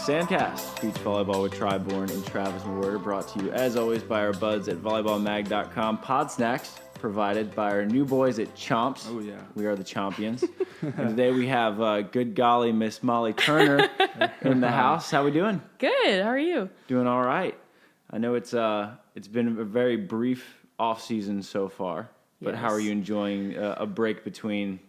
SANDCAST, beach volleyball with Bourne and Travis Mewhirter, brought to you as always by our buds at volleyballmag.com. Pod snacks provided by our new boys at Chomps. Oh yeah, we are the champions. And today we have good golly Miss Molly Turner in the house. How we doing? Good. How are you? Doing all right. I know it's been a very brief off season so far, but Yes. how are you enjoying a break between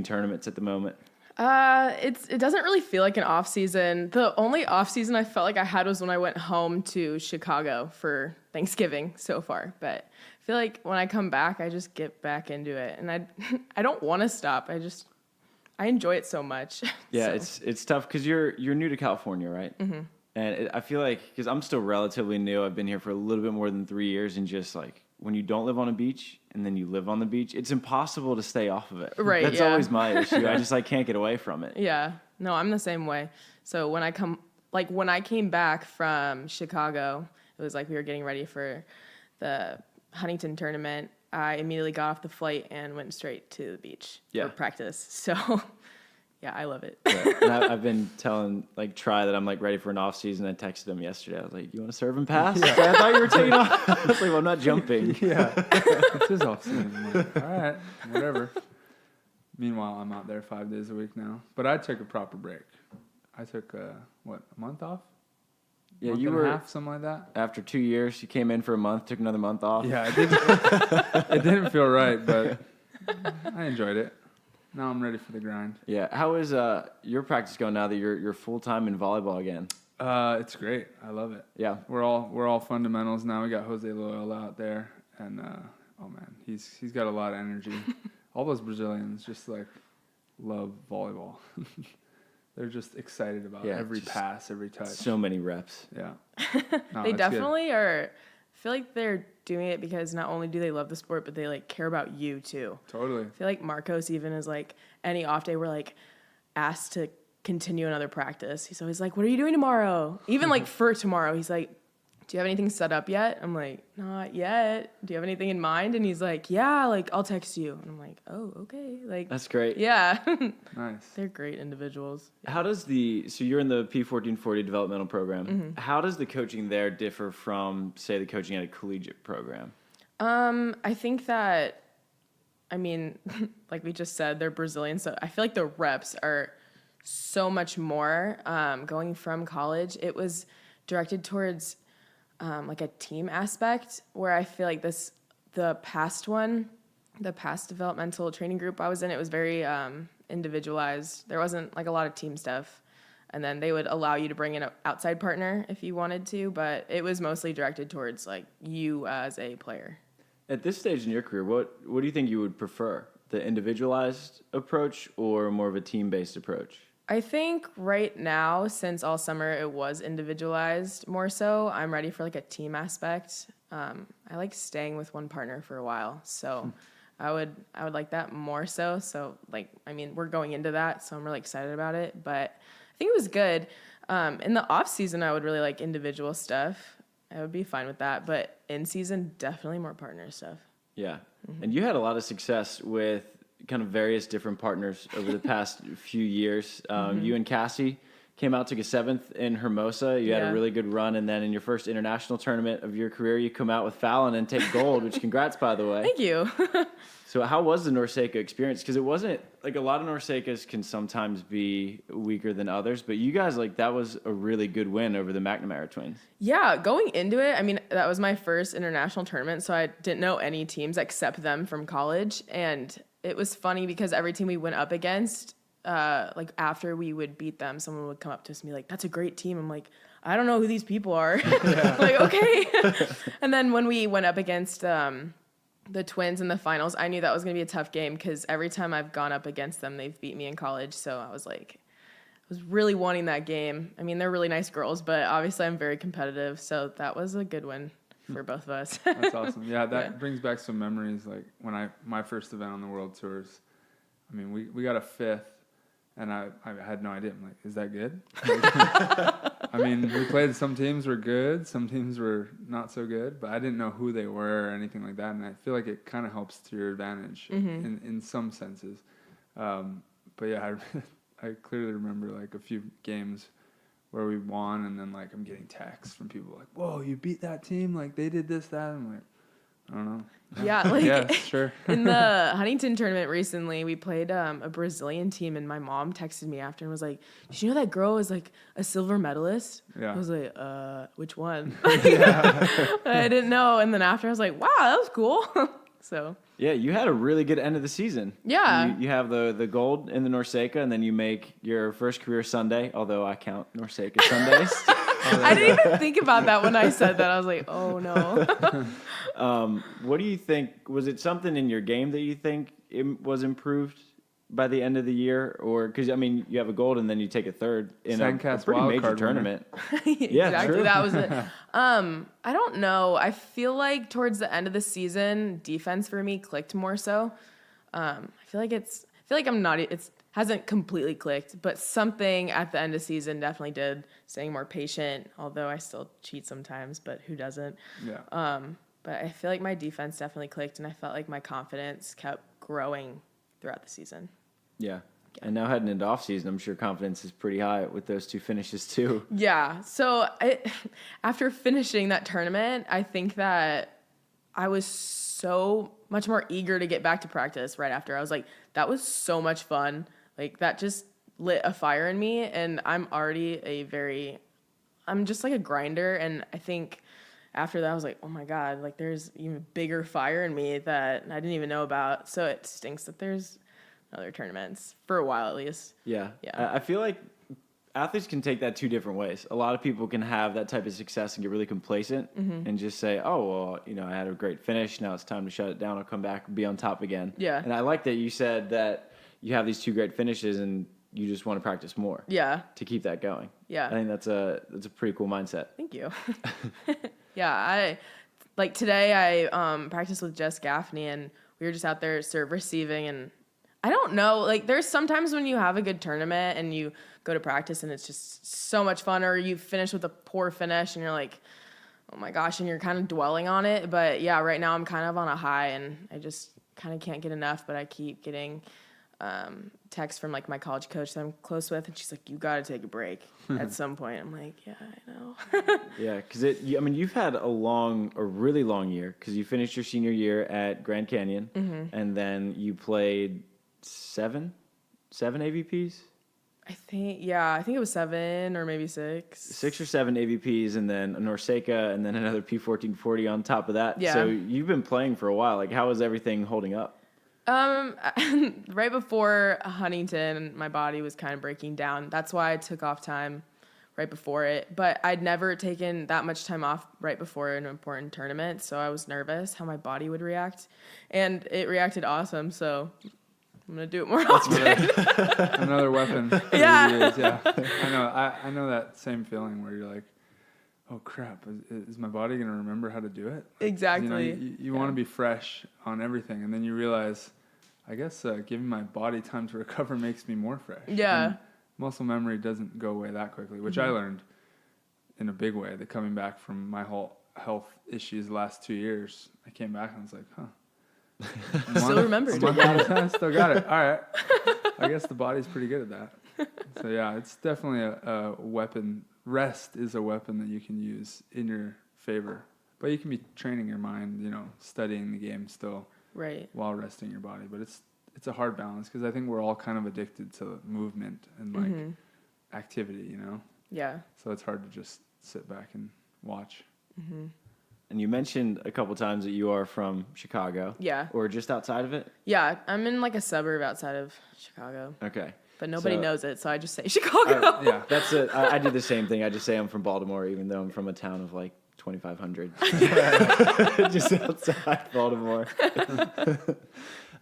tournaments at the moment? It doesn't really feel like an off season. The only off season I felt like I had was when I went home to Chicago for Thanksgiving so far. But I feel like when I come back, I just get back into it, and I don't want to stop. I enjoy it so much. Yeah, So. it's tough because you're new to California, right? Mm-hmm. And I feel like, because I'm still relatively new, I've been here for a little bit more than 3 years, and just like when you don't live on a beach and then you live on the beach, it's impossible to stay off of it. Right. That's yeah. always my issue. I just can't get away from it. Yeah. No, I'm the same way. So when I came back from Chicago, it was like we were getting ready for the Huntington tournament. I immediately got off the flight and went straight to the beach for practice. So yeah, I love it. Right. And I've been telling Try that I'm ready for an off season. I texted him yesterday. I was like, "You want to serve and pass?" Yeah. I thought you were taking off. I was like, "Well, I'm not jumping." Yeah, it's his off season. I'm like, all right, whatever. Meanwhile, I'm out there 5 days a week now. But I took a proper break. I took a month off? Yeah, month you and were a half, something like that. After 2 years, you came in for a month, took another month off. Yeah, it didn't feel right, but I enjoyed it. Now I'm ready for the grind. Yeah, how is your practice going now that you're full time in volleyball again? It's great. I love it. Yeah, We're all fundamentals now. We got Jose Loyal out there, and oh man, he's got a lot of energy. All those Brazilians just love volleyball. They're just excited about every pass, every touch. So many reps. Yeah. They definitely are. I feel like they're doing it because not only do they love the sport, but they care about you too. Totally. I feel like Marcos even is any off day we're asked to continue another practice. He's always like, "What are you doing tomorrow?" Even for tomorrow, he's like, "Do you have anything set up yet?" I'm like, "Not yet. Do you have anything in mind?" And he's like, "Yeah, I'll text you." And I'm like, "Oh, okay." That's great. Yeah. Nice. They're great individuals. How does so you're in the P1440 developmental program. Mm-hmm. How does the coaching there differ from, say, the coaching at a collegiate program? I think that, like we just said, they're Brazilian, so I feel like the reps are so much more. Going from college, it was directed towards a team aspect, where I feel like the past developmental training group I was in, it was very individualized. There wasn't a lot of team stuff. And then they would allow you to bring in an outside partner if you wanted to, but it was mostly directed towards you as a player. At this stage in your career, what do you think you would prefer? The individualized approach or more of a team-based approach? I think right now, since all summer it was individualized more so, I'm ready for a team aspect. I like staying with one partner for a while, so I would like that more so. So we're going into that, so I'm really excited about it. But I think it was good. In the off season, I would really like individual stuff. I would be fine with that, but in season, definitely more partner stuff. Yeah, and you had a lot of success with kind of various different partners over the past few years. You and Cassie came out, took a 7th in Hermosa. You had a really good run, and then in your first international tournament of your career, you come out with Fallon and take gold, which congrats, by the way. Thank you. So how was the Norseca experience? Because it wasn't, a lot of Norsecas can sometimes be weaker than others, but you guys, that was a really good win over the McNamara twins. Yeah, going into it, that was my first international tournament, so I didn't know any teams except them from college, and it was funny because every team we went up against, after we would beat them, someone would come up to us and be like, "That's a great team." I'm like, "I don't know who these people are." Okay. And then when we went up against the twins in the finals, I knew that was going to be a tough game because every time I've gone up against them, they've beat me in college. So I was really wanting that game. They're really nice girls, but obviously I'm very competitive. So that was a good win for both of us. That's awesome. Yeah, that brings back some memories. When my first event on the World Tours, we got a 5th, and I had no idea. I'm like, is that good? We played, some teams were good, some teams were not so good, but I didn't know who they were or anything like that, and I feel like it kind of helps to your advantage in some senses. But yeah, I clearly remember a few games where we won, and then like I'm getting texts from people like, "Whoa, you beat that team! Like they did this, that." I'm like, I don't know. Yeah, like Yeah, sure. in the Huntington tournament recently, we played a Brazilian team, and my mom texted me after and was like, "Did you know that girl is like a silver medalist?" Yeah. I was like, which one?" I didn't know, and then after I was like, "Wow, that was cool." So Yeah, you had a really good end of the season. Yeah. You have the gold in the NORCECA, and then you make your first career Sunday, although I count NORCECA Sundays. I didn't even think about that when I said that. I was like, "Oh no." What do you think? Was it something in your game that you think was improved by the end of the year? Or, because, I mean, you have a gold and then you take a third in a SANDCAST pretty wild major card tournament. Yeah, exactly. True. That was it. I don't know. I feel like towards the end of the season, defense for me clicked more so. I feel like I'm not. It hasn't completely clicked, but something at the end of season definitely did. Staying more patient, although I still cheat sometimes. But who doesn't? Yeah. But I feel like my defense definitely clicked, and I felt like my confidence kept growing throughout the season. Yeah. And now heading into off season, I'm sure confidence is pretty high with those two finishes too. Yeah. So after finishing that tournament, I think that I was so much more eager to get back to practice right after. I was like, that was so much fun. Like that just lit a fire in me, and I'm just like a grinder, and I think after that I was like, oh my God, like there's even bigger fire in me that I didn't even know about. So it stinks that there's other tournaments for a while at least. Yeah. Yeah. I feel like athletes can take that two different ways. A lot of people can have that type of success and get really complacent and just say, oh, well, I had a great finish. Now it's time to shut it down. I'll come back and be on top again. Yeah. And I like that you said that you have these two great finishes and you just want to practice more. Yeah. To keep that going. Yeah. I think that's a pretty cool mindset. Thank you. Yeah. Today I practiced with Jess Gaffney, and we were just out there serve receiving, and I don't know, like there's sometimes when you have a good tournament and you go to practice and it's just so much fun, or you finish with a poor finish and you're like, oh my gosh, and you're kind of dwelling on it. But yeah, right now I'm kind of on a high and I just kind of can't get enough, but I keep getting texts from like my college coach that I'm close with, and she's like, you got to take a break at some point. I'm like, yeah, I know. Yeah, because you've had a really long year, because you finished your senior year at Grand Canyon, and then you played seven AVPs? I think it was 7 or maybe 6. 6 or 7 AVPs, and then a NORCECA, and then another P1440 on top of that. Yeah. So you've been playing for a while. Like, how is everything holding up? Right before Huntington, my body was kind of breaking down. That's why I took off time right before it. But I'd never taken that much time off right before an important tournament, so I was nervous how my body would react. And it reacted awesome, so I'm going to do it more often. Another weapon. Yeah. Yeah. I know that same feeling where you're like, oh crap, is my body going to remember how to do it? Like, Exactly. You want to be fresh on everything, and then you realize, I guess giving my body time to recover makes me more fresh. Yeah. And muscle memory doesn't go away that quickly, which I learned in a big way. That coming back from my whole health issues the last 2 years, I came back and I was like, huh. Still remembered. Still got it. All right. I guess the body's pretty good at that. So yeah, it's definitely a weapon. Rest is a weapon that you can use in your favor. But you can be training your mind, studying the game still. Right. While resting your body. But it's a hard balance, because I think we're all kind of addicted to movement and activity, Yeah. So it's hard to just sit back and watch. Mm-hmm. And you mentioned a couple times that you are from Chicago. Yeah. Or just outside of it? Yeah, I'm in like a suburb outside of Chicago. Okay. But nobody knows it, so I just say Chicago. Yeah. That's it. I do the same thing. I just say I'm from Baltimore, even though I'm from a town of like 2,500. Just outside Baltimore.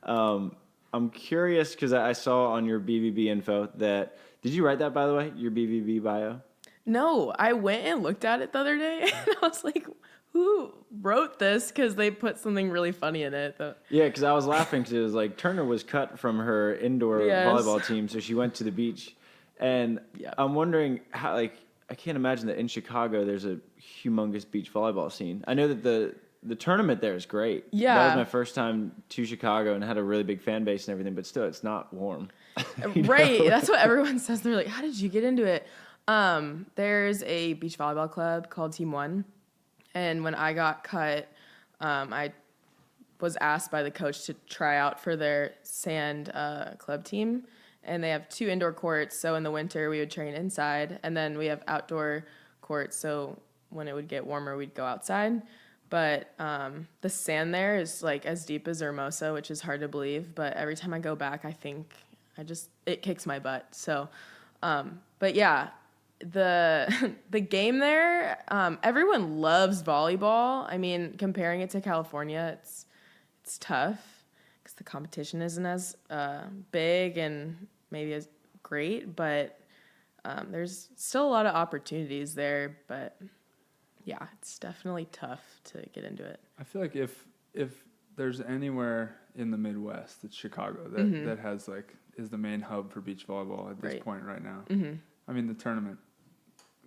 I'm curious, because I saw on your BVB info that, did you write that, by the way, your BVB bio? No, I went and looked at it the other day, and I was like, who wrote this? Because they put something really funny in it. Yeah, because I was laughing, because it was like Turner was cut from her indoor volleyball team, so she went to the beach. And I'm wondering how, like, I can't imagine that in Chicago there's a humongous beach volleyball scene. I know that the tournament there is great. Yeah. That was my first time to Chicago and had a really big fan base and everything, but still, it's not warm. Right. That's what everyone says. They're like, how did you get into it? There's a beach volleyball club called Team One, and when I got cut, I was asked by the coach to try out for their sand club team, and they have 2 indoor courts. So in the winter we would train inside, and then we have outdoor courts. So when it would get warmer, we'd go outside. But the sand there is like as deep as Hermosa, which is hard to believe. But every time I go back, I think it kicks my butt. So, but yeah, the game there, everyone loves volleyball. I mean, comparing it to California, it's tough because the competition isn't as big and maybe as great. But there's still a lot of opportunities there. But yeah, it's definitely tough to get into it. I feel like if there's anywhere in the Midwest, it's Chicago that has is the main hub for beach volleyball at this point right now. I mean, the tournament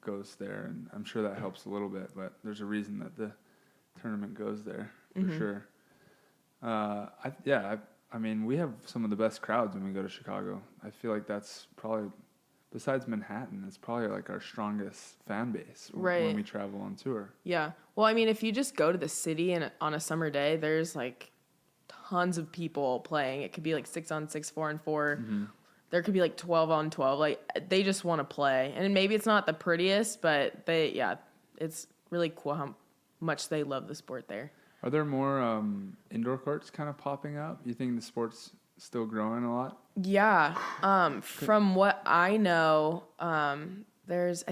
goes there, and I'm sure that helps a little bit, but there's a reason that the tournament goes there for sure. I mean, we have some of the best crowds when we go to Chicago. I feel like that's probably, besides Manhattan, it's probably like our strongest fan base when we travel on tour. Yeah. Well, I mean, if you just go to the city and on a summer day, there's like tons of people playing. It could be like 6-on-6, 4-on-4. There could be like 12-on-12. Like they just want to play. And maybe it's not the prettiest, but it's really cool how much they love the sport there. Are there more indoor courts kind of popping up? You think the sport's still growing a lot? Yeah. From what I know, I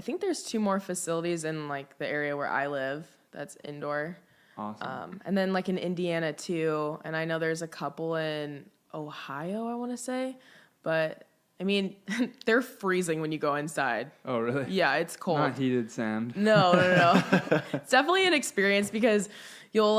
think there's 2 more facilities in like the area where I live that's indoor. Awesome. And then like in Indiana too, and I know there's a couple in Ohio, I want to say, but I mean, they're freezing when you go inside. Oh, really? Yeah, it's cold. Not heated sand. No. It's definitely an experience because you'll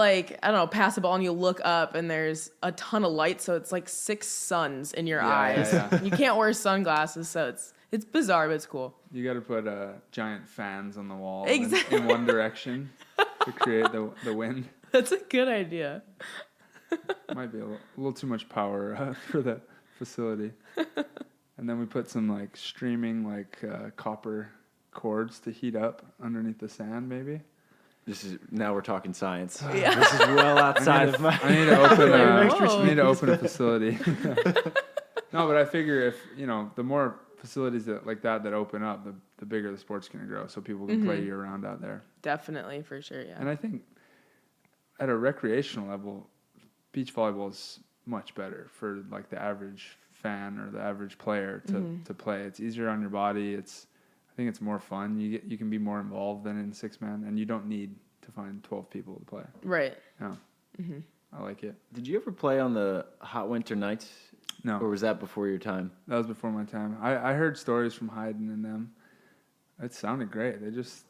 pass a ball and you'll look up and there's a ton of light, so it's like 6 suns in your eyes. Yeah. You can't wear sunglasses, so it's bizarre, but it's cool. You got to put giant fans on the wall Exactly. in one direction to create the wind. That's a good idea. Might be a little too much power for that facility. And then we put some streaming copper cords to heat up underneath the sand, maybe. Now we're talking science. Yeah. This is well outside of my. I need to open a facility. No, but I figure if the more facilities that open up, the bigger the sport's going to grow, so people can play year round out there. Definitely, for sure, yeah. And I think at a recreational level, beach volleyball is much better for the average fan or the average player to play. It's easier on your body. I think it's more fun. You can be more involved than in 6-man, and you don't need to find 12 people to play. Right. No. I like it. Did you ever play on the hot winter nights? No. Or was that before your time? That was before my time. I heard stories from Hayden and them. It sounded great. They just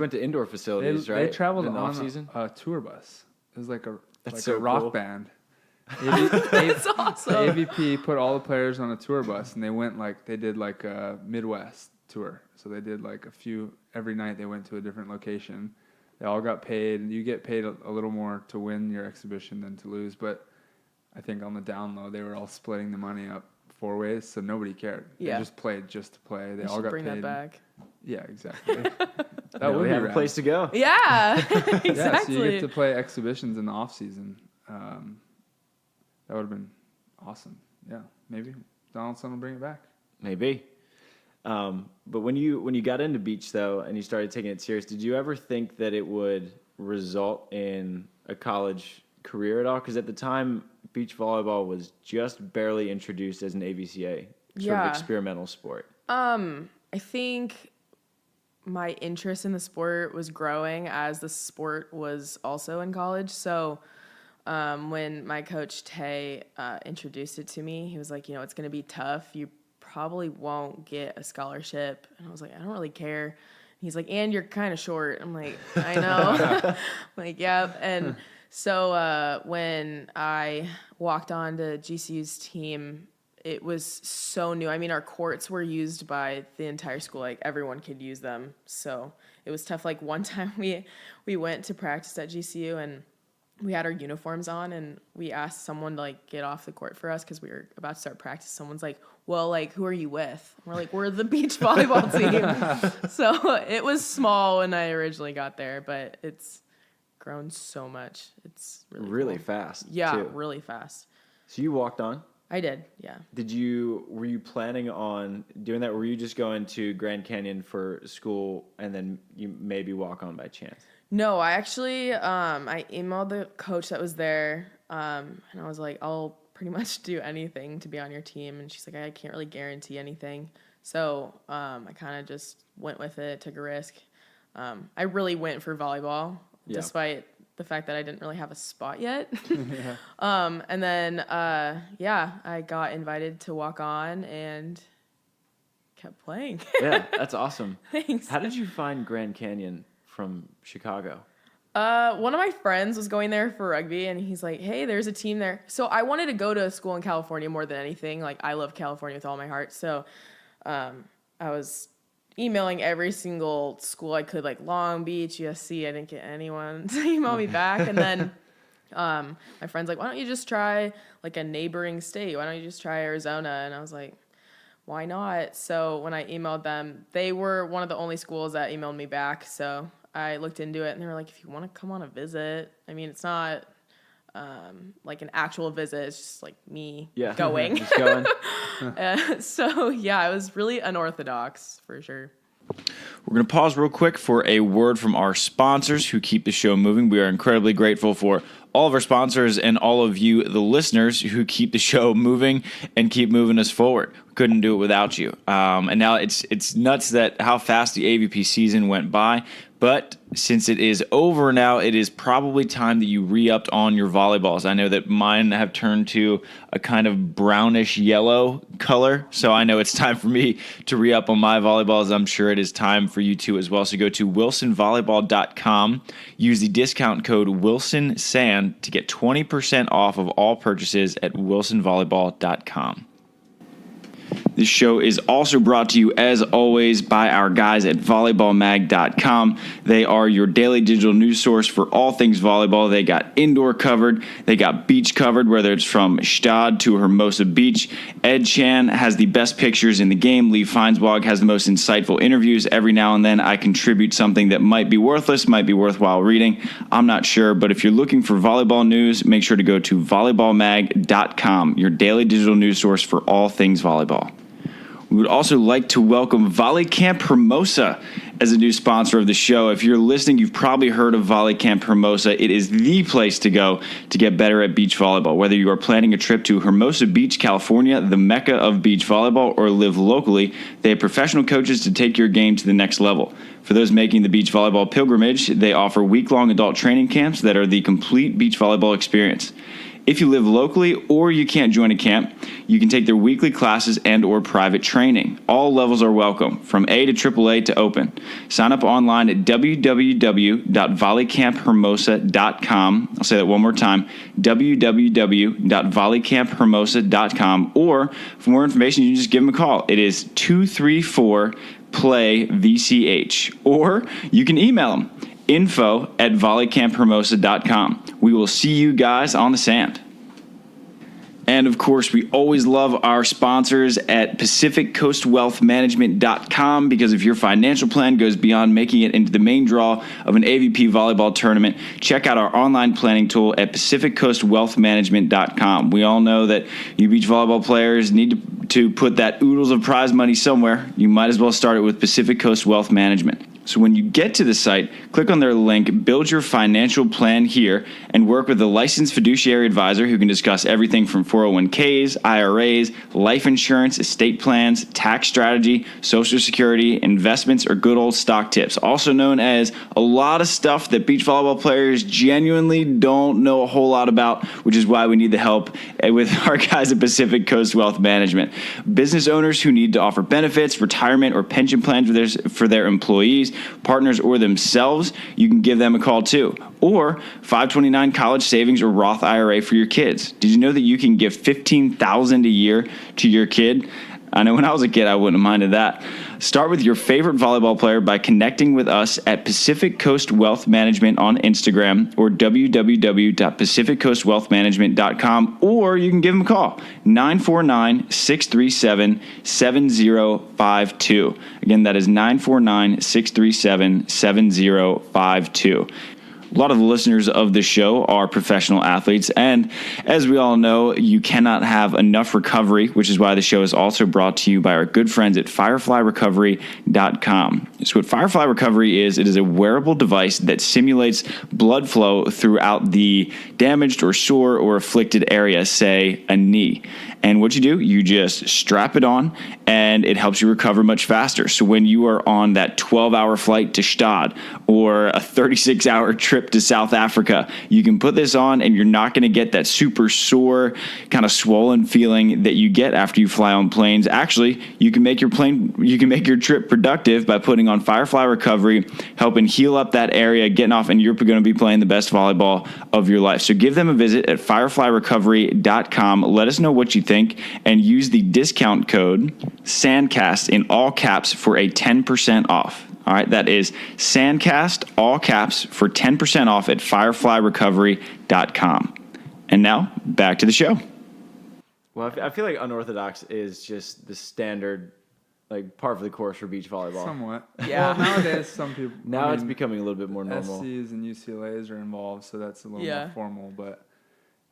went to indoor facilities, right? They traveled in the on off-season? a tour bus. It was like so a rock cool. band. That's awesome. The AVP put all the players on a tour bus, and they went they did a Midwest tour. So they did a few every night. They went to a different location. They all got paid, and you get paid a little more to win your exhibition than to lose. But I think on the down low, they were all splitting the money up 4 ways, so nobody cared. Yeah. They just played just to play. They all got bring paid. that back. Yeah, exactly. That Now would we be have a rad. place to go. Yeah, exactly. Yeah, so you get to play exhibitions in the off season. That would have been awesome. Yeah, maybe Donaldson will bring it back. Maybe. But when you got into beach though, and you started taking it serious, did you ever think that it would result in a college career at all? Because at the time, beach volleyball was just barely introduced as an AVCA sort of experimental sport. I think my interest in the sport was growing as the sport was also in college. So when my coach Tay introduced it to me, he was like, it's going to be tough. You probably won't get a scholarship. And I was like, I don't really care. And he's like, and you're kind of short. I'm like, I know. I'm like, yeah. And so when I walked on to GCU's team, it was so new. I mean, our courts were used by the entire school. Everyone could use them. So it was tough. One time we went to practice at GCU, and we had our uniforms on and we asked someone to like get off the court for us because we were about to start practice. Someone's like, well, like, who are you with? We're like, we're the beach volleyball team. So it was small when I originally got there, but it's grown so much. It's really cool. Fast. Yeah, too. really fast. So you walked on? I did, yeah. Were you planning on doing that? Or were you just going to Grand Canyon for school and then you maybe walk on by chance? No, I actually, I emailed the coach that was there, and I was like, I'll pretty much do anything to be on your team. And she's like, I can't really guarantee anything. So I kind of just went with it, took a risk. I really went for volleyball, despite the fact that I didn't really have a spot yet. And then, I got invited to walk on and kept playing. Yeah, that's awesome. Thanks. How did you find Grand Canyon from Chicago? One of my friends was going there for rugby, and he's like, hey, there's a team there. So I wanted to go to a school in California more than anything. Like, I love California with all my heart. So I was emailing every single school I could, like Long Beach, USC. I didn't get anyone to email me back. And then my friend's like, why don't you just try, like, a neighboring state? Why don't you just try Arizona? And I was like, why not? So when I emailed them, they were one of the only schools that emailed me back. So I looked into it, and they were like, if you want to come on a visit, I mean, it's not like an actual visit. It's just like me going. Just going. So, yeah, it was really unorthodox for sure. We're going to pause real quick for a word from our sponsors who keep the show moving. We are incredibly grateful for all of our sponsors and all of you, the listeners, who keep the show moving and keep moving us forward. We couldn't do it without you. And now it's nuts that how fast the AVP season went by. But since it is over now, it is probably time that you re-upped on your volleyballs. I know that mine have turned to a kind of brownish yellow color, so I know it's time for me to re-up on my volleyballs. I'm sure it is time for you too as well. So go to wilsonvolleyball.com, use the discount code WilsonSand to get 20% off of all purchases at wilsonvolleyball.com. This show is also brought to you, as always, by our guys at volleyballmag.com. They are your daily digital news source for all things volleyball. They got indoor covered. They got beach covered, whether it's from Stad to Hermosa Beach. Ed Chan has the best pictures in the game. Lee Feinswag has the most insightful interviews. Every now and then I contribute something that might be worthless, might be worthwhile reading. I'm not sure, but if you're looking for volleyball news, make sure to go to volleyballmag.com, your daily digital news source for all things volleyball. We would also like to welcome Volley Camp Hermosa as a new sponsor of the show. If you're listening, you've probably heard of Volley Camp Hermosa. It is the place to go to get better at beach volleyball. Whether you are planning a trip to Hermosa Beach, California, the mecca of beach volleyball, or live locally, they have professional coaches to take your game to the next level. For those making the beach volleyball pilgrimage, they offer week-long adult training camps that are the complete beach volleyball experience. If you live locally or you can't join a camp, you can take their weekly classes and or private training. All levels are welcome, from A to AAA to open. Sign up online at www.volleycamphermosa.com. I'll say that one more time, www.volleycamphermosa.com. Or for more information, you can just give them a call. It is 234-PLAY-VCH. Or you can email them, info@volleycamphermosa.com. We will see you guys on the sand. And, of course, we always love our sponsors at PacificCoastWealthManagement.com, because if your financial plan goes beyond making it into the main draw of an AVP volleyball tournament, check out our online planning tool at PacificCoastWealthManagement.com. We all know that you beach volleyball players need to put that oodles of prize money somewhere. You might as well start it with Pacific Coast Wealth Management. So when you get to the site, click on their link, build your financial plan here, and work with a licensed fiduciary advisor who can discuss everything from 401ks, IRAs, life insurance, estate plans, tax strategy, Social Security, investments, or good old stock tips, also known as a lot of stuff that beach volleyball players genuinely don't know a whole lot about, which is why we need the help with our guys at Pacific Coast Wealth Management. Business owners who need to offer benefits, retirement, or pension plans for their employees, partners, or themselves, you can give them a call too. Or 529 college savings or Roth IRA for your kids. Did you know that you can give $15,000 a year to your kid? I know when I was a kid, I wouldn't have minded that. Start with your favorite volleyball player by connecting with us at Pacific Coast Wealth Management on Instagram or www.pacificcoastwealthmanagement.com, or you can give them a call, 949-637-7052. Again, that is 949-637-7052. A lot of the listeners of the show are professional athletes, and as we all know, you cannot have enough recovery, which is why the show is also brought to you by our good friends at fireflyrecovery.com. So what Firefly Recovery is, it is a wearable device that simulates blood flow throughout the damaged or sore or afflicted area, say a knee. And what you do, you just strap it on, and it helps you recover much faster. So when you are on that 12-hour flight to Stad or a 36-hour trip to South Africa, you can put this on, and you're not going to get that super sore, kind of swollen feeling that you get after you fly on planes. Actually, you can make your trip productive by putting on Firefly Recovery, helping heal up that area, getting off, and you're going to be playing the best volleyball of your life. So give them a visit at fireflyrecovery.com. Let us know what you think, and use the discount code SANDCAST in all caps for a 10% off. All right, that is SANDCAST, all caps, for 10% off at fireflyrecovery.com. And now, back to the show. Well, I feel like unorthodox is just the standard, like, par for the course for beach volleyball. Somewhat. Yeah. Well, nowadays, some people... Now it's becoming a little bit more normal. SCs and UCLAs are involved, so that's a little Yeah. more formal. But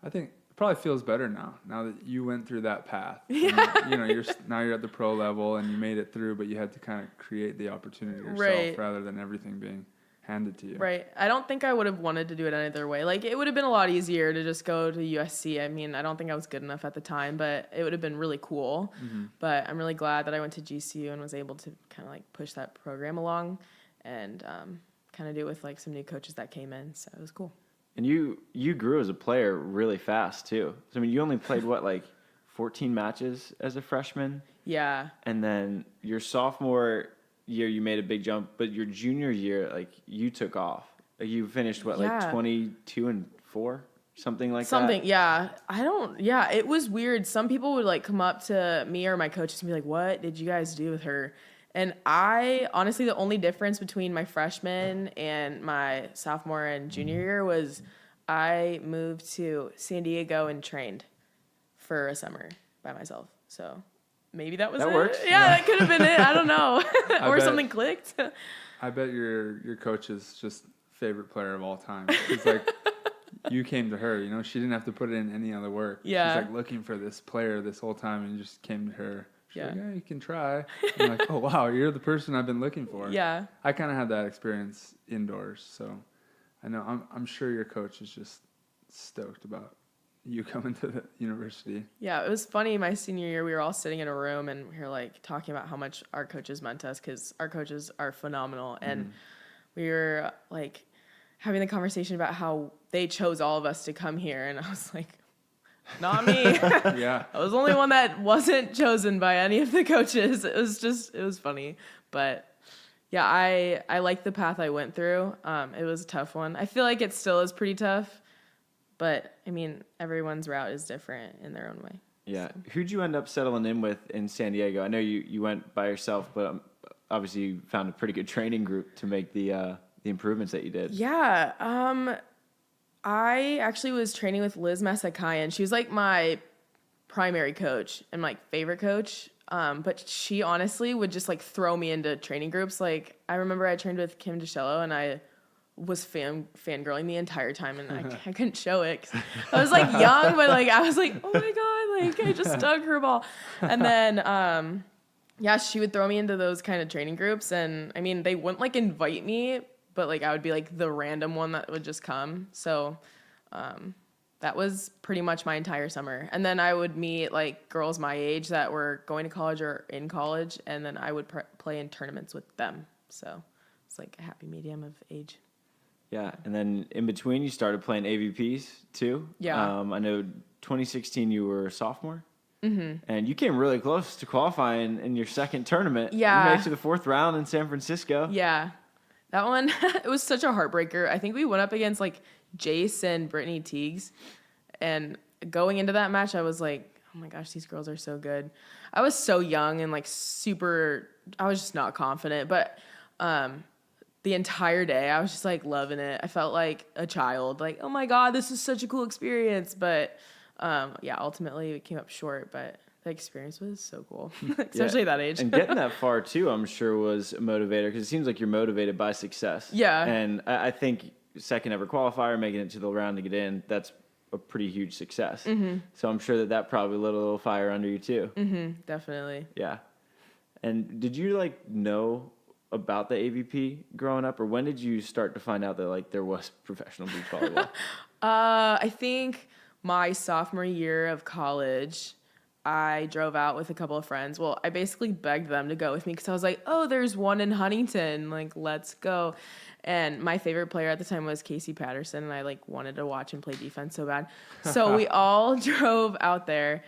I think it probably feels better now that you went through that path. Yeah. And, you're at the pro level, and you made it through, but you had to kind of create the opportunity yourself Right. rather than everything being handed to you. Right. I don't think I would have wanted to do it any other way. Like, it would have been a lot easier to just go to USC. I mean, I don't think I was good enough at the time, but it would have been really cool. Mm-hmm. But I'm really glad that I went to GCU and was able to kind of, like, push that program along and kind of do it with, like, some new coaches that came in. So it was cool. And you grew as a player really fast, too. So, I mean, you only played, 14 matches as a freshman? Yeah. And then your sophomore year, you made a big jump, but your junior year, you took off. You finished, Yeah. 22-4? Something like that? Something, yeah. Yeah, it was weird. Some people would, come up to me or my coaches and be like, what did you guys do with her? And honestly, the only difference between my freshman and my sophomore and junior year was I moved to San Diego and trained for a summer by myself. So maybe that was That it. works. Yeah, that could have been it. I don't know. Or bet- something clicked. I bet your coach's just favorite player of all time. It's you came to her, she didn't have to put in any other work. Yeah. She's looking for this player this whole time, and you just came to her. She's Yeah. yeah, you can try. I'm like, oh wow, you're the person I've been looking for. Yeah. I kind of had that experience indoors, so I know I'm sure your coach is just stoked about you coming to the university. Yeah, it was funny. My senior year, we were all sitting in a room and we were talking about how much our coaches meant to us because our coaches are phenomenal. And we were having the conversation about how they chose all of us to come here. And I was like, not me. Yeah. I was the only one that wasn't chosen by any of the coaches. It was funny. But yeah, I like the path I went through. It was a tough one. I feel like it still is pretty tough. But, I mean, everyone's route is different in their own way. Yeah. So. Who'd you end up settling in with in San Diego? I know you went by yourself, but obviously you found a pretty good training group to make the improvements that you did. Yeah. I actually was training with Liz Masakayan. She was my primary coach and my favorite coach. But she honestly would just throw me into training groups. I remember I trained with Kim DeShello and I was fangirling the entire time and I couldn't show it. 'Cause I was young, but I was oh my God, I just dug her ball. And then, yeah, she would throw me into those kind of training groups. And I mean, they wouldn't invite me, but I would be the random one that would just come. So, that was pretty much my entire summer. And then I would meet girls my age that were going to college or in college. And then I would play in tournaments with them. So it's a happy medium of age. Yeah, and then in between, you started playing AVPs too. Yeah. I know 2016 you were a sophomore. Mm-hmm. And you came really close to qualifying in your second tournament. Yeah. You made it to the fourth round in San Francisco. Yeah. That one, it was such a heartbreaker. I think we went up against Jace and Brittany Teagues. And going into that match, I was oh oh my gosh, these girls are so good. I was so young and like I was just not confident, but the entire day I was just like loving it. I felt like a child, like, oh my God, this is such a cool experience. But ultimately it came up short, but the experience was so cool, especially at that age. And getting that far too, I'm sure was a motivator, because it seems like you're motivated by success. Yeah. And I think second ever qualifier, making it to the round to get in, that's a pretty huge success. Mm-hmm. So I'm sure that probably lit a little fire under you too. Mm-hmm, definitely. Yeah. And did you like know about the AVP growing up, or when did you start to find out that like there was professional beach volleyball? I think my sophomore year of college, I drove out with a couple of friends. Well, I basically begged them to go with me because I was like, oh, there's one in Huntington. Like, let's go. And my favorite player at the time was Casey Patterson, and I like wanted to watch him play defense so bad. So we all drove out there,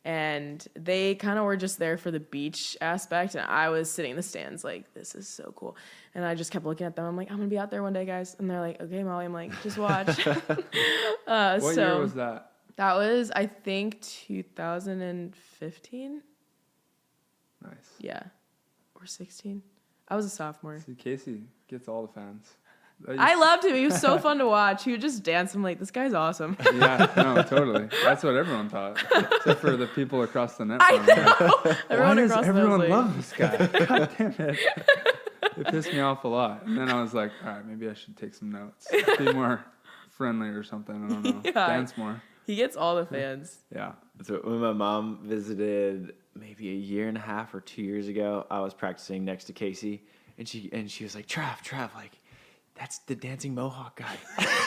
and they kind of were just there for the beach aspect, and I was sitting in the stands like, this is so cool. And I just kept looking at them. I'm like, I'm going to be out there one day, guys. And they're like, okay, Molly. I'm like, just watch. What year was that? That was, I think, 2015. Nice. Yeah. Or 16. I was a sophomore. See, Casey gets all the fans. I loved him. He was so fun to watch. He would just dance. I'm like, this guy's awesome. Yeah, no, totally. That's what everyone thought, except for the people across the net. I know. Why does across the everyone net was love this guy? God damn it. It pissed me off a lot. And then I was like, all right, maybe I should take some notes. Be more friendly or something. I don't know. Yeah. Dance more. He gets all the fans. Yeah. So when my mom visited maybe a year and a half or 2 years ago, I was practicing next to Casey, and she was like, Trav, like, that's the dancing Mohawk guy.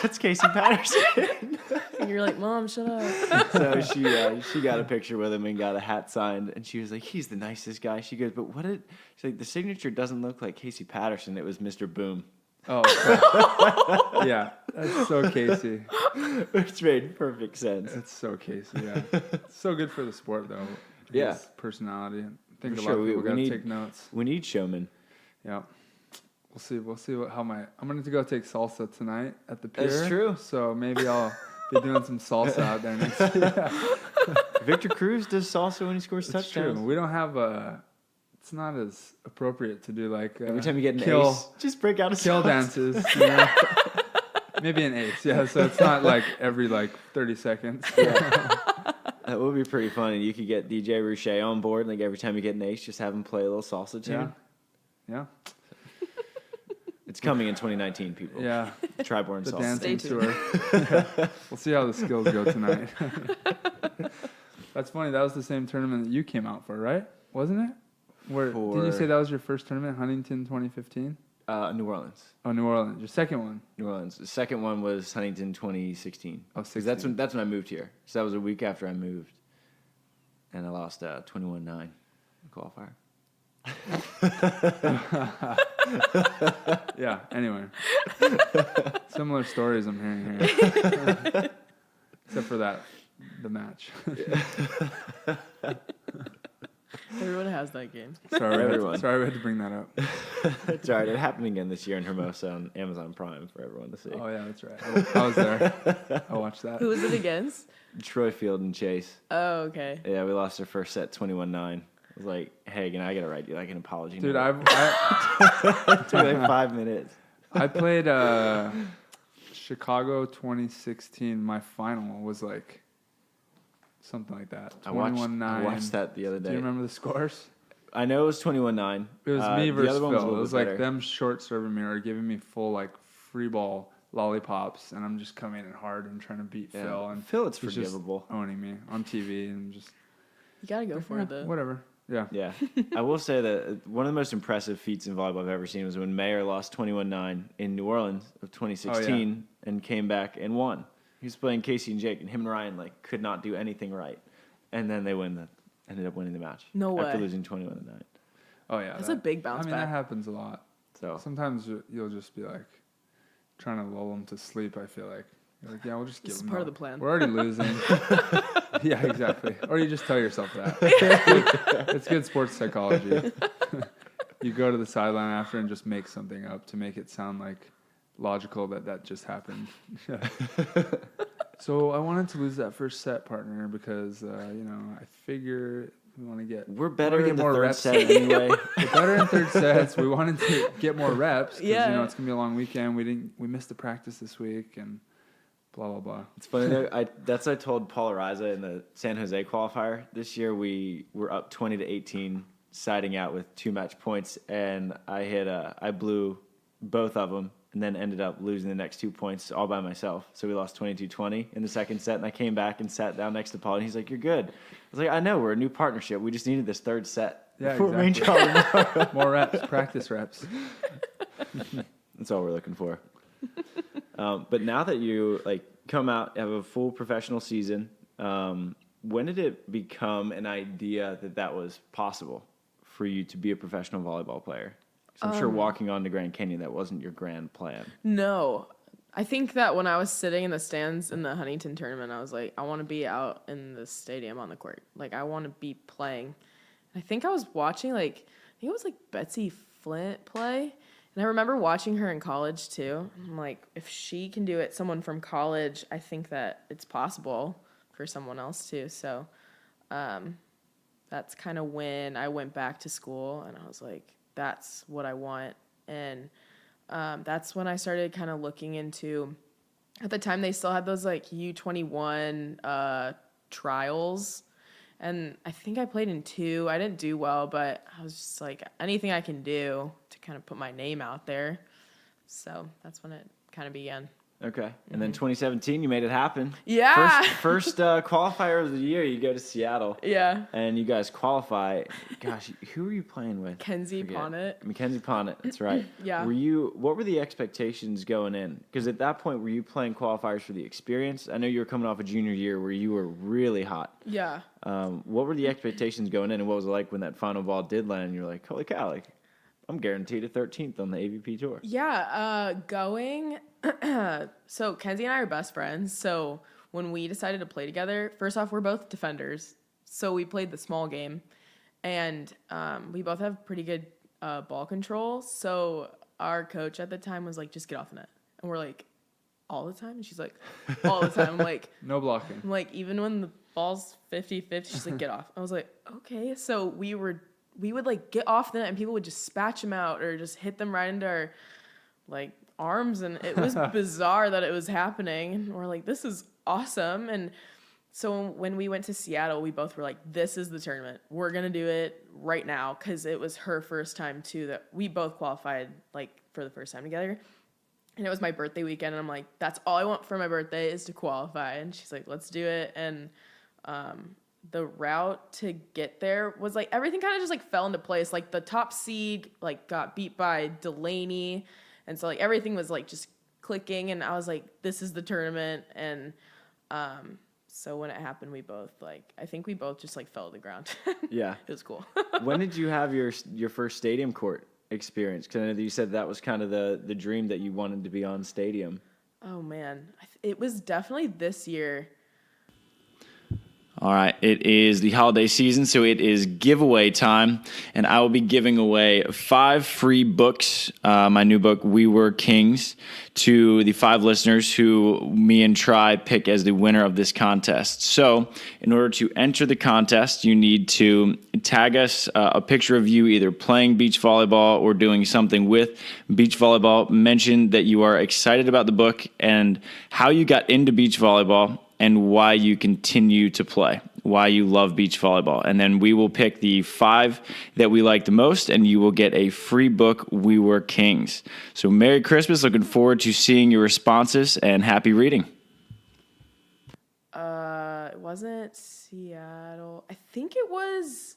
That's Casey Patterson. And you're like, Mom, shut up. So she got a picture with him and got a hat signed, and she was like, he's the nicest guy. She goes, but she's like, the signature doesn't look like Casey Patterson. It was Mr. Boom. Oh, okay. Yeah, that's so Casey. Which made perfect sense. It's so Casey, yeah. It's so good for the sport, though. Yeah. His personality. I think For a sure. lot of people got to need- take notes. We need showmen. Yeah. We'll see I'm going to go take salsa tonight at the pier. That's true. So maybe I'll be doing some salsa out there next year. Victor Cruz does salsa when he scores It's touchdowns. true. We don't have it's not as appropriate to do like Every time you get an kill, ace, just break out a kill salsa. dances. You know? Maybe an ace, yeah. So it's not like every 30 seconds. That would be pretty funny. You could get DJ Ruche on board, like every time you get an ace, just have him play a little salsa tune. Yeah. It's coming in 2019, people. Yeah. Triborn The salsa. dancing Stay tour. We'll see how the skills go tonight. That's funny. That was the same tournament that you came out for, right? Wasn't it? Did you say that was your first tournament, Huntington 2015? New Orleans. Oh, New Orleans. Your second one. New Orleans. The second one was Huntington 2016. Oh, 'Cause that's when I moved here. So that was a week after I moved, and I lost 21-9 qualifier. Yeah. Anyway, similar stories I'm hearing here, except for the match. Everyone has that game. Everyone. Sorry, we had to bring that up. It's all right. It happened again this year in Hermosa on Amazon Prime for everyone to see. Oh yeah, that's right. I was there. I watched that. Who was it against? Troy Field and Chase. Oh, okay. Yeah, we lost our first set 21-9. I was like, hey, I gotta write you like an apology. Dude, note. I It took like 5 minutes. I played Chicago 2016. My final was like something like that. 21-9. I watched that the other day. Do you remember the scores? I know it was 21-9. It was me the versus other one was a Phil. It little was bit like better. them short serving me or giving me full free ball lollipops, and I'm just coming in hard and trying to beat Yeah. Phil. And Phil, it's he's just forgivable. owning me on TV and just You gotta go for it though. whatever. Yeah. Yeah. I will say that one of the most impressive feats in volleyball I've ever seen was when Mayer lost 21-9 in New Orleans of 2016 and came back and won. He was playing Casey and Jake, and him and Ryan could not do anything right. And then they ended up winning the match. No way. After losing 21-9. Oh yeah. That's a big bounce I mean, back. that happens a lot. So Sometimes you'll just be trying to lull them to sleep. I feel like you're like, yeah, we'll just give This is them part of up. the plan. We're already losing. Yeah, exactly. Or you just tell yourself that. It's good sports psychology. You go to the sideline after and just make something up to make it sound logical that just happened. So I wanted to lose that first set, partner, because I figure we want to get We're better in the more third reps. set anyway. We're better in third sets. We wanted to get more reps because Yeah. it's gonna be a long weekend. We missed the practice this week and blah blah blah. It's funny though. I told Paul Ariza in the San Jose qualifier this year. We were up 20-18, siding out with 2 match points, and I blew both of them, and then ended up losing the next 2 points all by myself. So we lost 22-20 in the second set, and I came back and sat down next to Paul, and he's like, "You're good." I was like, "I know, we're a new partnership. We just needed this third set." Yeah, before main exactly. draw. More reps, practice reps. That's all we're looking for. But now that you come out, have a full professional season, when did it become an idea that was possible for you to be a professional volleyball player? 'Cause I'm sure walking on to Grand Canyon, that wasn't your grand plan. No. I think that when I was sitting in the stands in the Huntington tournament, I was like, I want to be out in the stadium on the court. Like, I want to be playing. I think I was watching, I think it was Betsy Flint play. And I remember watching her in college too. I'm like, if she can do it, someone from college, I think that it's possible for someone else too. So that's kind of when I went back to school and I was like, that's what I want. And that's when I started kind of looking into, at the time they still had those U21 trials. And I think I played in 2. I didn't do well, but I was just like, anything I can do to kind of put my name out there. So that's when it kind of began. Okay. And then 2017, you made it happen. Yeah. First qualifier of the year, you go to Seattle. Yeah. And you guys qualify. Gosh, who were you playing with? Mackenzie Ponnett. Mackenzie Ponnett, that's right. Yeah. What were the expectations going in? Because at that point, were you playing qualifiers for the experience? I know you were coming off a junior year where you were really hot. Yeah. What were the expectations going in, and what was it like when that final ball did land and you were like, holy cow, I'm guaranteed a 13th on the AVP tour? Yeah, so Kenzie and I are best friends. So when we decided to play together, first off, we're both defenders. So we played the small game. And we both have pretty good ball control. So our coach at the time was like, just get off the net. And we're like, all the time? And she's like, all the time. I'm like, no blocking. I'm like, even when the ball's 50-50, she's like, get off. I was like, okay. So we would get off the net and people would just spatch them out or just hit them right into our arms, and it was bizarre that it was happening. And we're like, this is awesome. And so when we went to Seattle, we both were like, this is the tournament. We're going to do it right now, because it was her first time too that we both qualified for the first time together. And it was my birthday weekend, and I'm like, that's all I want for my birthday is to qualify. And she's like, let's do it. And the route to get there was everything kind of just fell into place. The top seed got beat by Delaney. And so everything was just clicking, and I was like, this is the tournament. And so when it happened, we both I think we both just fell to the ground. Yeah. It was cool. When did you have your first stadium court experience? Because I know that you said that was kind of the dream that you wanted to be on stadium. Oh man, it was definitely this year. All right, it is the holiday season, so it is giveaway time, and I will be giving away 5 free books, my new book, We Were Kings, to the 5 listeners who me and Tri pick as the winner of this contest. So in order to enter the contest, you need to tag us a picture of you either playing beach volleyball or doing something with beach volleyball. Mention that you are excited about the book and how you got into beach volleyball, and why you continue to play, why you love beach volleyball. And then we will pick the 5 that we like the most, and you will get a free book, We Were Kings. So Merry Christmas. Looking forward to seeing your responses, and happy reading. It wasn't Seattle. I think it was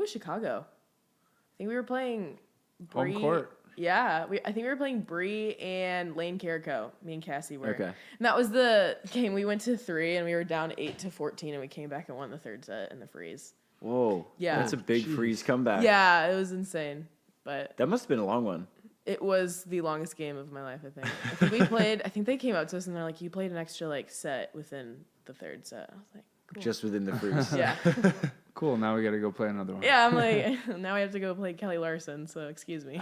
Chicago. I think we were playing Bree. Home court. Yeah, I think we were playing Bree and Lane Carrico. Me and Cassie were. Okay. And that was the game. We went to 3 and we were down 8-14, and we came back and won the third set in the freeze. Whoa. Yeah. That's a big freeze comeback. Yeah, it was insane. But That must have been a long one. it was the longest game of my life, I think. I think we played, I think they came up to us and they're like, you played an extra set within the third set. I was like, cool. Just within the freeze. Yeah. Cool. Now we got to go play another one. Yeah, I'm like, now I have to go play Kelly Larson, so excuse me.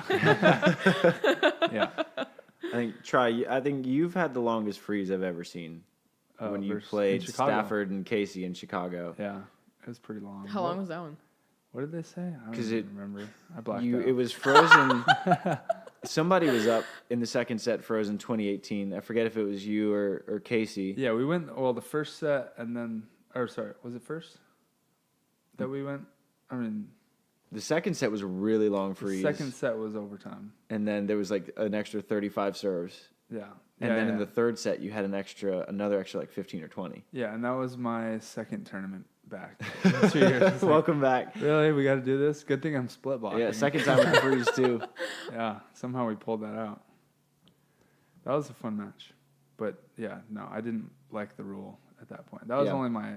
Yeah. I think you've had the longest freeze I've ever seen when you played Stafford and Casey in Chicago. Yeah, it was pretty long. How long was that one? What did they say? I don't even remember. I blacked out. It was frozen. Somebody was up in the second set frozen 2018. I forget if it was you or Casey. Yeah, we went, the first set and then, was it first that we went? I mean, the second set was a really long freeze. The second set was overtime. And then there was like an extra 35 serves. Yeah. And then in the third set, you had another extra like 15 or 20. Yeah, and that was my second tournament back. 2 years. Welcome back. Really? We got to do this? Good thing I'm split blocking. Yeah, second time with the freeze too. Yeah, somehow we pulled that out. That was a fun match. But yeah, no, I didn't like the rule at that point. That was only my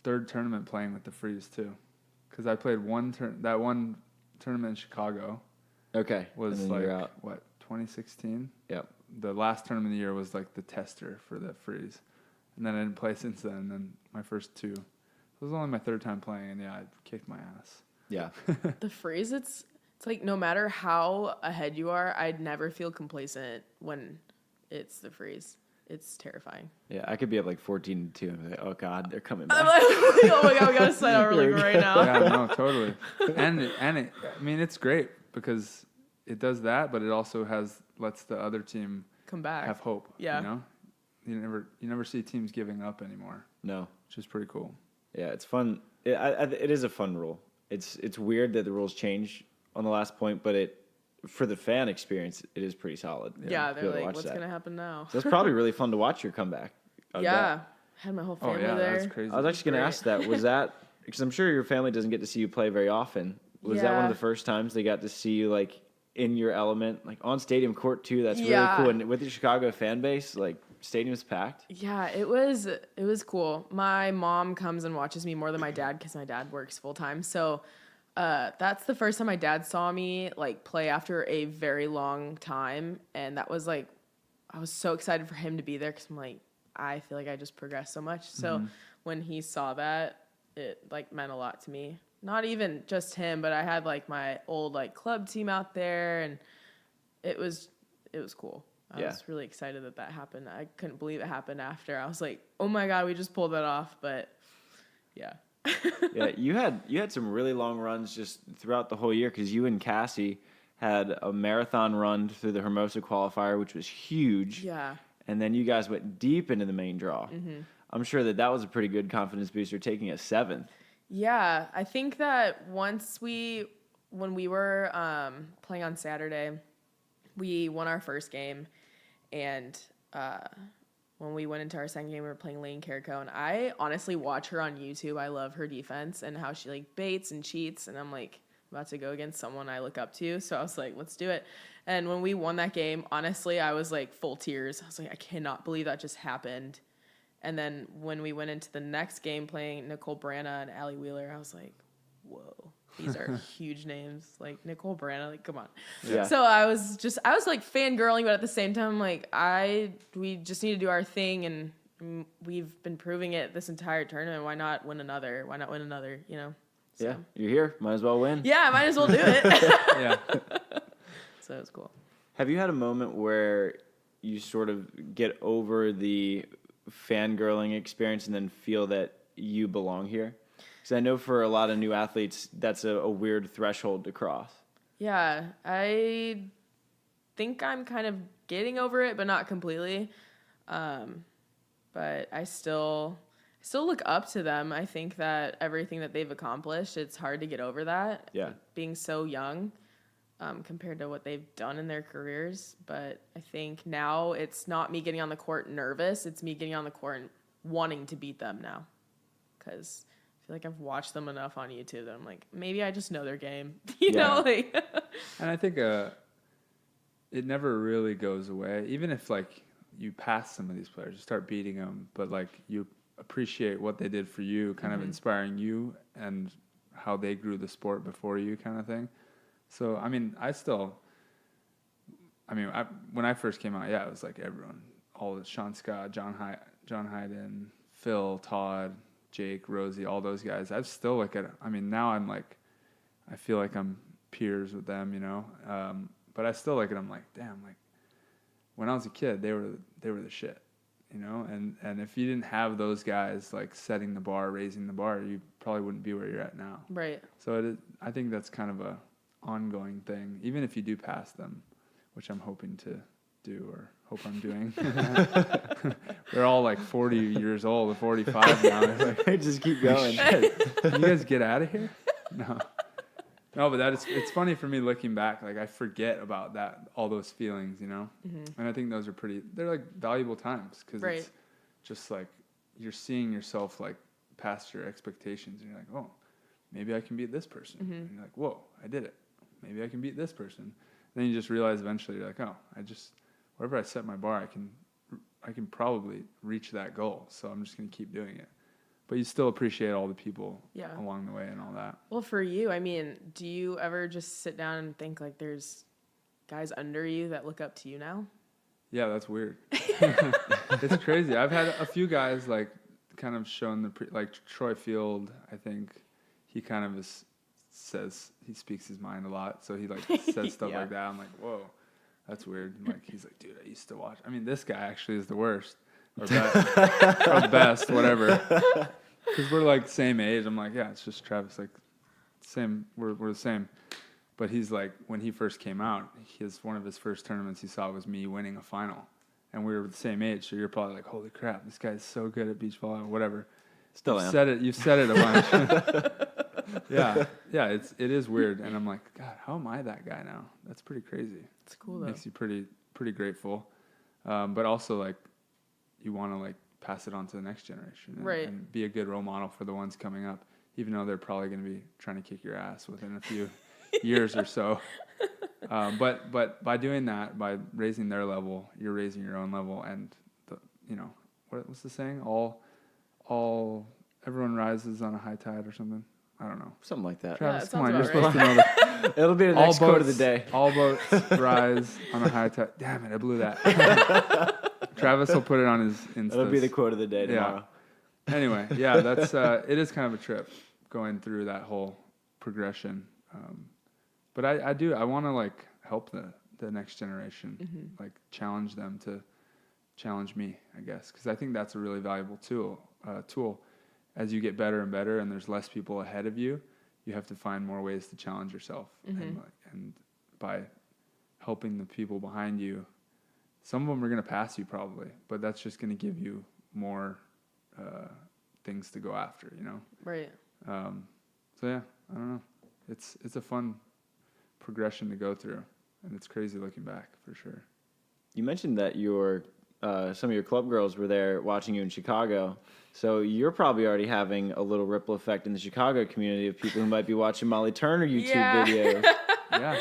third tournament playing with the freeze too. Because I played that one tournament in Chicago. Okay. Was like, 2016? Yep. The last tournament of the year was like the tester for the freeze. And then I didn't play since then. And then my first two. It was only my third time playing, and I kicked my ass. Yeah. The freeze, it's like no matter how ahead you are, I'd never feel complacent when it's the freeze. It's terrifying. Yeah, I could be up like 14-2 and be like, oh God, they're coming back. I'm like, oh my God, we got to sign out really right now. Yeah, no, totally. And it's great because it does that, but it also lets the other team come back, have hope. Yeah. You know, you never see teams giving up anymore. No, which is pretty cool. Yeah, it's fun. It is a fun rule. It's weird that the rules change on the last point, but for the fan experience, it is pretty solid. Yeah, they're like, what's gonna happen now? So it's probably really fun to watch your comeback. Yeah, had my whole family there. That's crazy. I was actually gonna ask that. Was that because I'm sure your family doesn't get to see you play very often? Was that one of the first times they got to see you like in your element, like on stadium court too? That's really cool. And with the Chicago fan base, like stadium's packed. Yeah, it was cool. My mom comes and watches me more than my dad because my dad works full time. So that's the first time my dad saw me like play after a very long time, and that was like I was so excited for him to be there because I'm like I feel like I just progressed so much. So when he saw that, it like meant a lot to me. Not even just him, but I had like my old like club team out there, and it was cool. I was really excited that happened. I couldn't believe it happened after. I was like, oh my God, we just pulled that off. But yeah. Yeah, you had some really long runs just throughout the whole year because you and Cassie had a marathon run through the Hermosa qualifier, which was huge. Yeah. And then you guys went deep into the main draw. Mm-hmm. I'm sure that was a pretty good confidence booster, taking a 7th. Yeah, I think that when we were playing on Saturday, we won our first game, and when we went into our second game, we were playing Lane Carrico, and I honestly watch her on YouTube. I love her defense and how she like baits and cheats, and I'm like about to go against someone I look up to, so I was like, let's do it. And when we won that game, honestly, I was like full tears. I was like, I cannot believe that just happened. And then when we went into the next game playing Nicole Branna and Allie Wheeler, I was like, whoa, these are huge names. Like Nicole Branna, like come on. Yeah. So I was like fangirling, but at the same time, like we just need to do our thing, and we've been proving it this entire tournament. Why not win another? You know? So. Yeah, you're here. Might as well win. Yeah, I might as well do it. Yeah. So it was cool. Have you had a moment where you sort of get over the fangirling experience and then feel that you belong here? Because I know for a lot of new athletes, that's a weird threshold to cross. Yeah, I think I'm kind of getting over it, but not completely. But I still look up to them. I think that everything that they've accomplished, it's hard to get over that. Yeah. Being so young compared to what they've done in their careers. But I think now it's not me getting on the court nervous. It's me getting on the court and wanting to beat them now. Because I feel like I've watched them enough on YouTube that I'm like, maybe I just know their game. you know? Like and I think it never really goes away. Even if, like, you pass some of these players, you start beating them, but, like, you appreciate what they did for you, kind of inspiring you and how they grew the sport before you kind of thing. So, I mean, when I first came out, it was like everyone, all the Sean Scott, John Hayden, Phil, Todd, Jake, Rosie, all those guys. I still look at it. I mean, now I'm like, I feel like I'm peers with them, you know. But I still look at them like, damn, like when I was a kid, they were the shit, you know. And if you didn't have those guys like setting the bar, raising the bar, you probably wouldn't be where you're at now. Right. So I think that's kind of a ongoing thing, even if you do pass them, which I'm hoping to do, or hope I'm doing. They're all like 40 years old or 45 now. Like, just keep going. shit, can you guys get out of here? No, but it's funny for me looking back. Like I forget about that, all those feelings, you know. And I think those are they're like valuable times, because it's just like you're seeing yourself like past your expectations, and you're like, oh, maybe I can beat this person. And you're like, whoa, I did it. Maybe I can beat this person. Then you just realize eventually you're like, oh, wherever I set my bar, I can probably reach that goal. So I'm just going to keep doing it. But you still appreciate all the people along the way and all that. Well, for you, I mean, do you ever just sit down and think like there's guys under you that look up to you now? Yeah, that's weird. It's crazy. I've had a few guys like kind of shown like Troy Field, I think he kind of says he speaks his mind a lot. So he like says stuff like that. I'm like, whoa. That's weird. Like he's like, dude, I used to watch. I mean, this guy actually is the worst, or best, whatever. Because we're like same age. I'm like, yeah, it's just Travis. Like, same. We're the same. But he's like, when he first came out, one of his first tournaments he saw was me winning a final, and we were the same age. So you're probably like, holy crap, this guy's so good at beach volleyball, whatever. Still am. You've said it a bunch. yeah. It is weird, and I'm like, God, how am I that guy now? That's pretty crazy. It's cool though. Makes you pretty grateful, but also like you want to like pass it on to the next generation, and be a good role model for the ones coming up, even though they're probably going to be trying to kick your ass within a few years or so. But by doing that, by raising their level, you're raising your own level, and what's the saying? Everyone rises on a high tide or something. I don't know. Something like that. Travis, it come on, sounds you're about supposed to know that. It'll be the next quote of the day. All boats rise on a high tide. Damn it, I blew that. Travis will put it on his Insta. It'll be the quote of the day tomorrow. Yeah. Anyway, yeah, that's it is kind of a trip going through that whole progression. But I want to like help the next generation, like challenge them to challenge me, I guess, because I think that's a really valuable tool. As you get better and better, and there's less people ahead of you, you have to find more ways to challenge yourself. And by helping the people behind you, some of them are going to pass you probably, but that's just going to give you more things to go after, you know? Right. So yeah, I don't know. It's a fun progression to go through, and it's crazy looking back for sure. You mentioned that some of your club girls were there watching you in Chicago. So you're probably already having a little ripple effect in the Chicago community of people who might be watching Molly Turner YouTube videos. Yeah.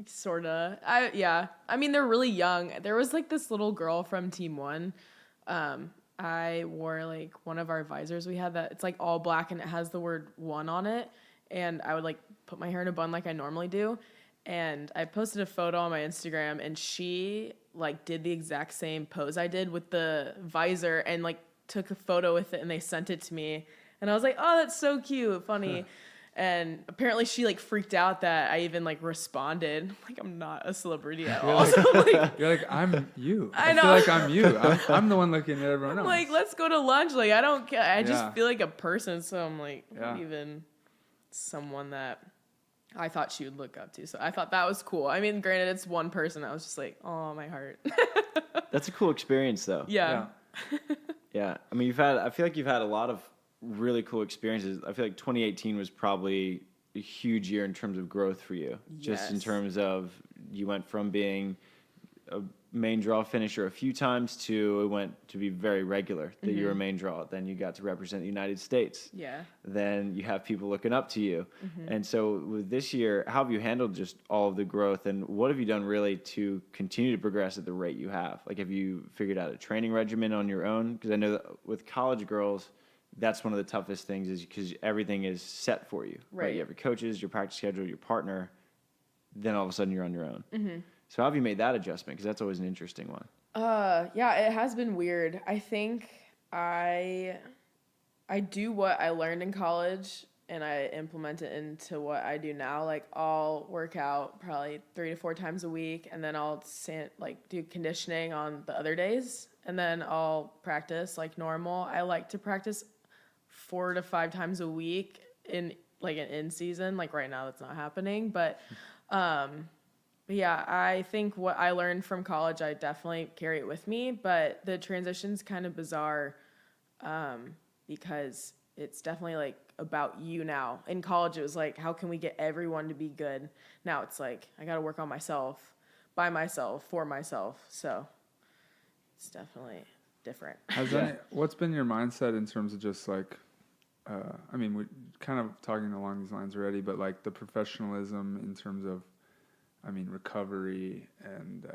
Sorta. I mean, they're really young. There was like this little girl from Team 1. I wore like one of our visors we had that it's like all black and it has the word 1 on it. And I would like put my hair in a bun like I normally do. And I posted a photo on my Instagram, and she like did the exact same pose I did with the visor, and like took a photo with it, and they sent it to me. And I was like, oh, that's so cute, funny. And apparently she like freaked out that I even like responded. Like, I'm not a celebrity at all. You're like, I'm you. I know. feel like I'm you. I'm the one looking at everyone else. Like, let's go to lunch. Like, I don't care. I just feel like a person. So I'm like, not even someone that I thought she would look up to. So I thought that was cool. I mean, granted, it's one person. I was just like, oh, my heart. That's a cool experience, though. Yeah. Yeah. I mean, I feel like you've had a lot of really cool experiences. I feel like 2018 was probably a huge year in terms of growth for you. Just in terms of you went from being a main draw finisher a few times to it went to be very regular that you were a main draw. Then you got to represent the United States. Yeah. Then you have people looking up to you. And so with this year, how have you handled just all of the growth, and what have you done really to continue to progress at the rate you have? Like, have you figured out a training regimen on your own? Because I know that with college girls, that's one of the toughest things, is because everything is set for you. Right. You have your coaches, your practice schedule, your partner. Then all of a sudden you're on your own. So how have you made that adjustment? Because that's always an interesting one. Yeah, it has been weird. I think I do what I learned in college and I implement it into what I do now. Like I'll work out probably 3 to 4 times a week, and then I'll do conditioning on the other days, and then I'll practice like normal. I like to practice 4 to 5 times a week in like an in season. Like right now that's not happening, but yeah, I think what I learned from college, I definitely carry it with me, but the transition's kind of bizarre because it's definitely like about you now. In college, it was like, how can we get everyone to be good? Now it's like, I got to work on myself, by myself, for myself. So it's definitely different. What's been your mindset in terms of just like, I mean, we're kind of talking along these lines already, but like the professionalism in terms of, I mean, recovery and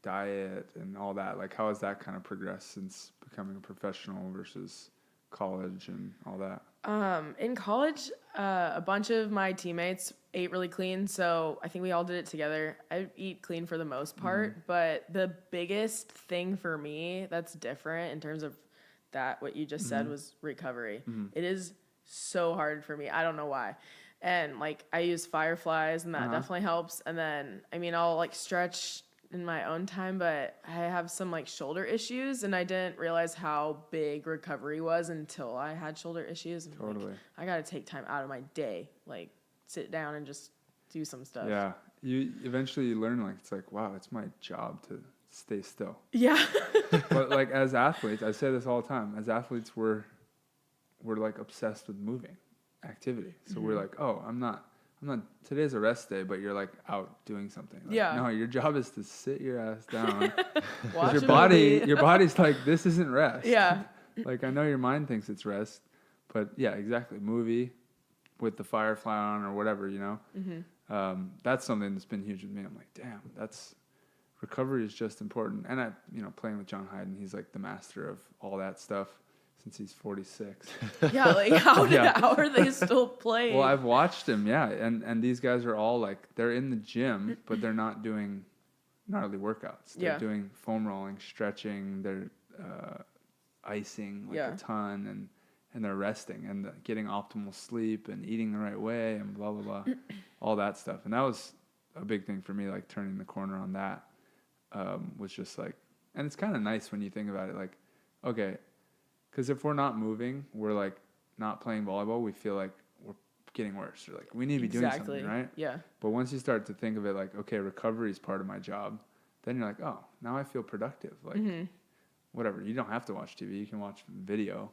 diet and all that. Like, how has that kind of progressed since becoming a professional versus college and all that? In college, a bunch of my teammates ate really clean, so I think we all did it together. I eat clean for the most part, but the biggest thing for me that's different in terms of that, what you just said, was recovery. It is so hard for me. I don't know why. And like I use Fireflies, and that definitely helps. And then, I mean, I'll like stretch in my own time, but I have some like shoulder issues, and I didn't realize how big recovery was until I had shoulder issues. And Totally. like, I got to take time out of my day, like sit down and just do some stuff. Yeah. You eventually learn, like, it's like, wow, it's my job to stay still. Yeah. But like as athletes, I say this all the time, as athletes, we're like obsessed with moving activity. So we're like, oh, I'm not, today's a rest day, but you're like out doing something. Like, Yeah. no, your job is to sit your ass down. Watch your a body's movie. like, this isn't rest. Yeah. Like, I know your mind thinks it's rest, but yeah, exactly. Movie with the Firefly on or whatever, you know? That's something that's been huge with me. I'm like, damn, recovery is just important. And I, playing with John Hyden, he's like the master of all that stuff since he's 46. Yeah, like how are they still playing? Well, I've watched him, yeah. And these guys are all like, they're in the gym, but they're not doing gnarly workouts. They're doing foam rolling, stretching, they're icing like a ton, and they're resting and getting optimal sleep and eating the right way and blah, blah, blah, all that stuff. And that was a big thing for me, like turning the corner on that was just like, and it's kind of nice when you think about it, like, okay, because if we're not moving, we're like not playing volleyball, we feel like we're getting worse. Or like, we need to be doing something, right? Yeah. But once you start to think of it like, okay, recovery is part of my job, then you're like, oh, now I feel productive. Like, whatever. You don't have to watch TV. You can watch video.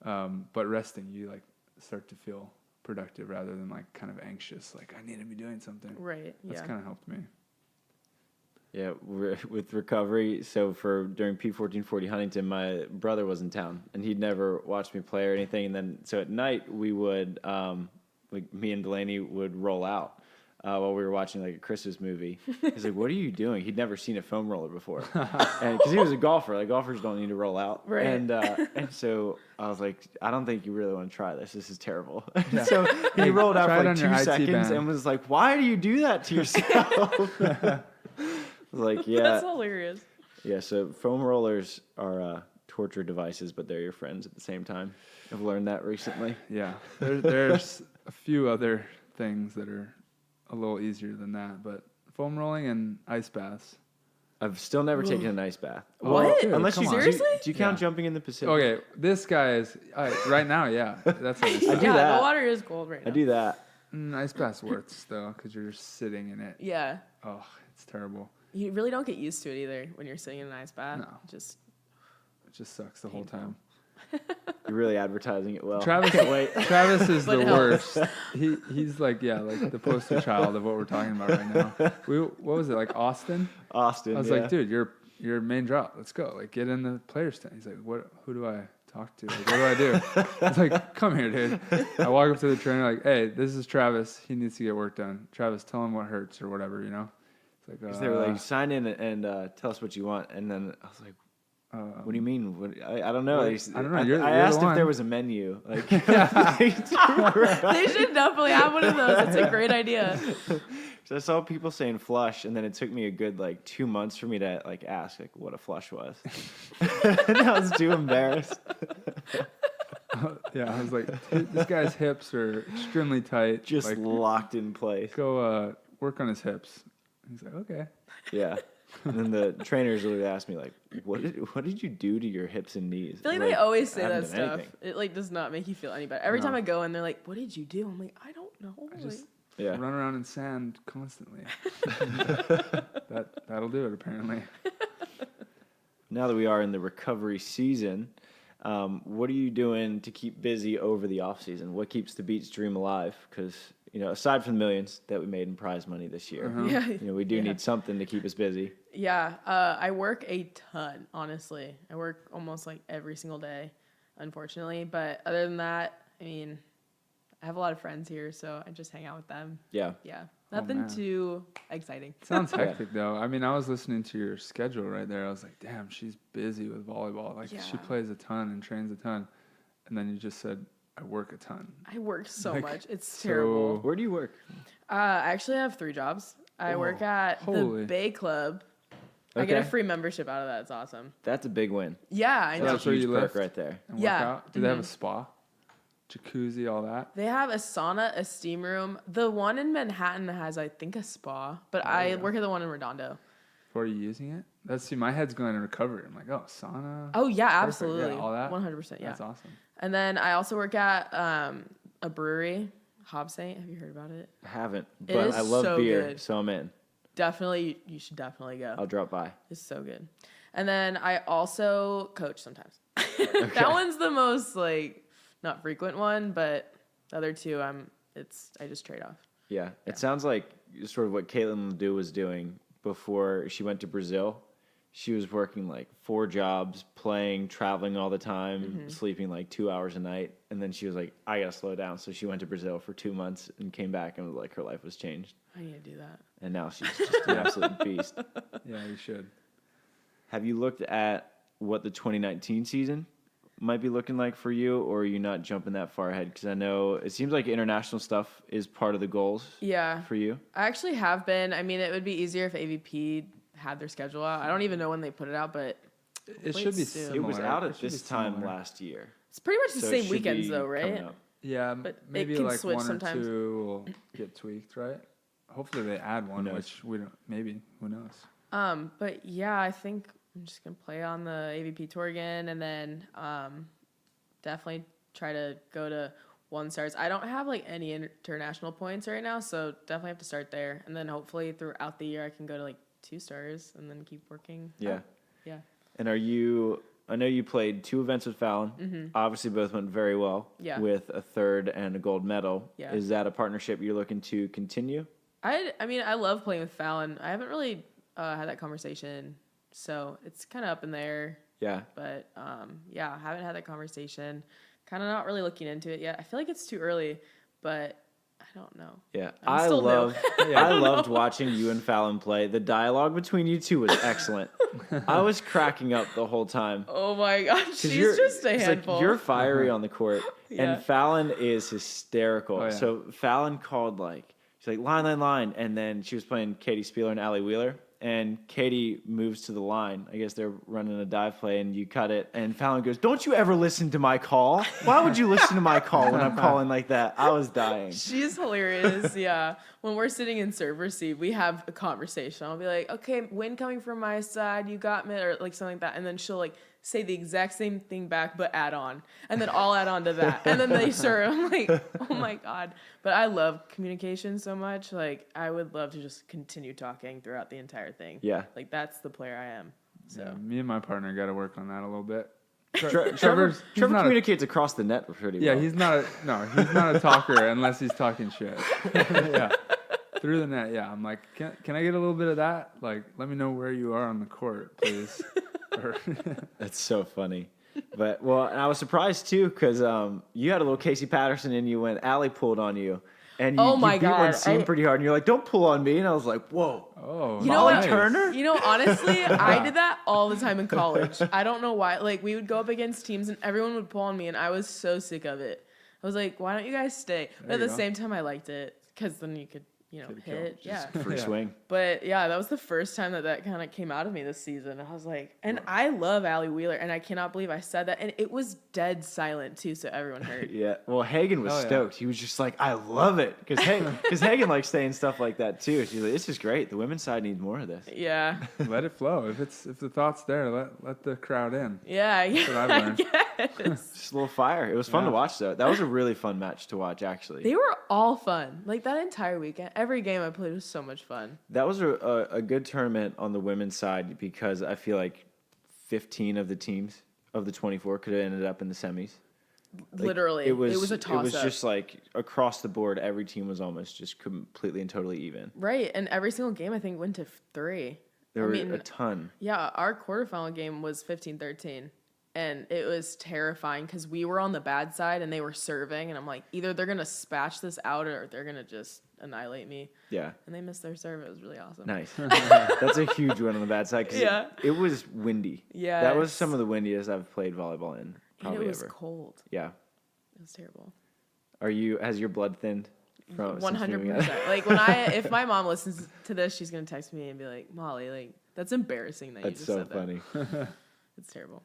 But resting, you like start to feel productive rather than like kind of anxious. Like, I need to be doing something. Right. That's kind of helped me. Yeah, with recovery. So during P1440 Huntington, my brother was in town, and he'd never watched me play or anything. And then so at night we would, like me and Delaney would roll out while we were watching like a Christmas movie. He's like, "What are you doing?" He'd never seen a foam roller before, and because he was a golfer, like golfers don't need to roll out. Right. And so I was like, "I don't think you really want to try this. This is terrible." So he rolled out Try for it like on your 2 IT seconds band. and was like, "Why do you do that to yourself?" I was like, yeah. That's hilarious. Yeah, so foam rollers are torture devices, but they're your friends at the same time. I've learned that recently. Yeah. There's a few other things that are a little easier than that, but foam rolling and ice baths. I've still never taken an ice bath. What? Dude, Unless come you on. Seriously? do you count jumping in the Pacific? Okay, this guy is right now. Yeah, that's an ice I bath. do Yeah, that. the water is cold right now. I do that. Ice bath's worse though, because you're just sitting in it. Yeah. Oh, it's terrible. You really don't get used to it either when you're sitting in an ice bath. No. Just It just sucks the whole Painful. time. You're really advertising it well. Travis, Can't wait. Travis is But the it helps. worst. He's like like the poster child of what we're talking about right now. What was it, like Austin? Austin. I was yeah. like, dude, your main drop. Let's go. Like, get in the players stand. He's like, who do I talk to? Like, what do I do? I was like, come here, dude. I walk up to the trainer like, hey, this is Travis. He needs to get work done. Travis, tell him what hurts or whatever, you know? It's like, They were like, sign in and tell us what you want. And then I was like, what do you mean? I don't know. What? I I don't know. I You're asked the if there one. was a menu. Like, they should definitely have one of those. It's a great idea. So I saw people saying flush, and then it took me a good 2 months for me to ask what a flush was. And I was too embarrassed. I was like, this guy's hips are extremely tight. Just like, locked in place. go work on his hips. He's like, okay. Yeah. And then the trainers literally asked me, like, what did you do to your hips and knees? I feel like they always say I haven't that done stuff. anything. It like does not make you feel any better. Every No. time I go in, they're like, "What did you do?" I'm like, "I don't know." I just Yeah. run around in sand constantly. That'll do it, apparently. Now that we are in the recovery season, what are you doing to keep busy over the off season? What keeps the Beats dream alive? Because aside from the millions that we made in prize money this year, Yeah. we do need something to keep us busy. Yeah, I work a ton, honestly. I work almost like every single day, unfortunately. But other than that, I mean, I have a lot of friends here, so I just hang out with them. Yeah. Yeah, nothing man. too exciting. Sounds hectic, though. I mean, I was listening to your schedule right there. I was like, damn, she's busy with volleyball. Like, she Yeah. plays a ton and trains a ton. And then you just said, I work a ton. I work so Like, much. It's so- terrible. Where do you work? I actually have 3 jobs. I work at holy. the Bay Club. I get a Okay. free membership out of that. It's awesome. That's a big win. Yeah, I know. So That's a where huge you perk lift? right there. And Yeah. work out? Do they have a spa? Jacuzzi, all that? They have a sauna, a steam room. The one in Manhattan has, I think, a spa, but I work at the one in Redondo. Are you using it? See, my head's going in recovery. I'm like, oh, sauna. Oh yeah, Perfect. absolutely, Yeah, all that? 100%. Yeah. That's awesome. And then I also work at a brewery, Hob Saint. Have you heard about it? I haven't, It but is I love so beer, good. so I'm in. Definitely, you should definitely go. I'll drop by. It's so good. And then I also coach sometimes. That one's the most not frequent one, but the other 2 I just trade off. Yeah. It sounds like sort of what Caitlin Ledoux was doing before she went to Brazil. She was working 4 jobs, playing, traveling all the time, sleeping 2 hours a night. And then she was like, I got to slow down. So she went to Brazil for 2 months and came back and was like, her life was changed. I need to do that. And now she's just an absolute beast. Yeah, you should. Have you looked at what the 2019 season might be looking like for you, or are you not jumping that far ahead? Because I know it seems like international stuff is part of the goals Yeah. for you. I actually have been. I mean, it would be easier if AVP had their schedule out. I don't even know when they put it out, but It Wait, should be soon. similar. It was out It at should be this time similar. last year. it's pretty much the So it same should weekends be though, coming right? up. Yeah, But it maybe can like switch 1 sometimes. or 2 will get tweaked, right? Hopefully they add one, knows? which we don't. Maybe, who knows? But yeah, I think I'm just gonna play on the AVP tour again, and then definitely try to go to 1 stars. I don't have any international points right now, so definitely have to start there, and then hopefully throughout the year I can go to 2 stars, and then keep working. Yeah. up. Yeah. And I know you played 2 events with Fallon. Obviously, both went very well. Yeah. With a 3rd and a gold medal. Yeah. Is that a partnership you're looking to continue? I mean, I love playing with Fallon. I haven't really had that conversation, so it's kind of up in the air. Yeah. But yeah, haven't had that conversation. Kind of not really looking into it yet. I feel like it's too early, but I don't know. Yeah. I'm I still new. I loved watching you and Fallon play. The dialogue between you two was excellent. I was cracking up the whole time. Oh my gosh, 'Cause she's you're- just a it's handful. you're fiery on the court, Yeah. and Fallon is hysterical. Oh, yeah. So Fallon called she's like line, and then she was playing Katie Spieler and Allie Wheeler, and Katie moves to the line. I guess they're running a dive play, and you cut it, and Fallon goes, "Don't you ever listen to my call? Why would you listen to my call when I'm calling like that?" I was dying. She's hilarious, yeah. When we're sitting in serve receive, we have a conversation. I'll be like, okay, win coming from my side, you got me, or something like that. And then she'll say the exact same thing back, but add on. And then I'll add on to that. And then they serve. I'm like, oh my God. But I love communication so much. I would love to just continue talking throughout the entire thing. Yeah. That's the player I am. So. Yeah, me and my partner got to work on that a little bit. Trevor he's not a- communicates across the net pretty Yeah, well. he's not a talker unless he's talking shit. Yeah. Through the net, yeah. I'm like, can I get a little bit of that? Let me know where you are on the court, please. That's so funny. But, and I was surprised, too, because you had a little Casey Patterson in you when Allie pulled on you. And Oh my you beat one God, seam pretty hard. And you're like, don't pull on me. And I was like, whoa. Oh, You know what? nice. Turner? Honestly, I did that all the time in college. I don't know why. We would go up against teams and everyone would pull on me, and I was so sick of it. I was like, why don't you guys stay? But There at you the go. same time, I liked it because then you could, hit. Yeah. Free swing. But yeah, that was the first time that kind of came out of me this season. I was like, and I love Allie Wheeler, and I cannot believe I said that. And it was dead silent too, so everyone heard. Yeah. Well, Hagen was stoked. He was just like, I love it. Because Hagen likes saying stuff like that too. She's like, this is great. The women's side needs more of this. Yeah. Let it flow. If the thought's there, let the crowd in. Yeah. That's what I've learned. Just a little fire. It was fun to watch, though. That was a really fun match to watch, actually. They were all fun. Like that entire weekend, every game I played was so much fun. That was a good tournament on the women's side because I feel like 15 of the teams of the 24 could have ended up in the semis. Like, Literally, it was a toss-up. It was just like across the board, every team was almost just completely and totally even. Right, and every single game I think went to 3. There were a ton. Yeah, our quarterfinal game was 15-13. And it was terrifying because we were on the bad side and they were serving. And I'm like, either they're going to spatch this out or they're going to just annihilate me. Yeah. And they missed their serve. It was really awesome. Nice. That's a huge win on the bad side because it was windy. Yeah. That was some of the windiest I've played volleyball in probably and it was ever. cold. Yeah. It was terrible. Has your blood thinned? 100%. Like if my mom listens to this, she's going to text me and be like, Molly, like, that's embarrassing that you just said that. That's so funny. It's terrible.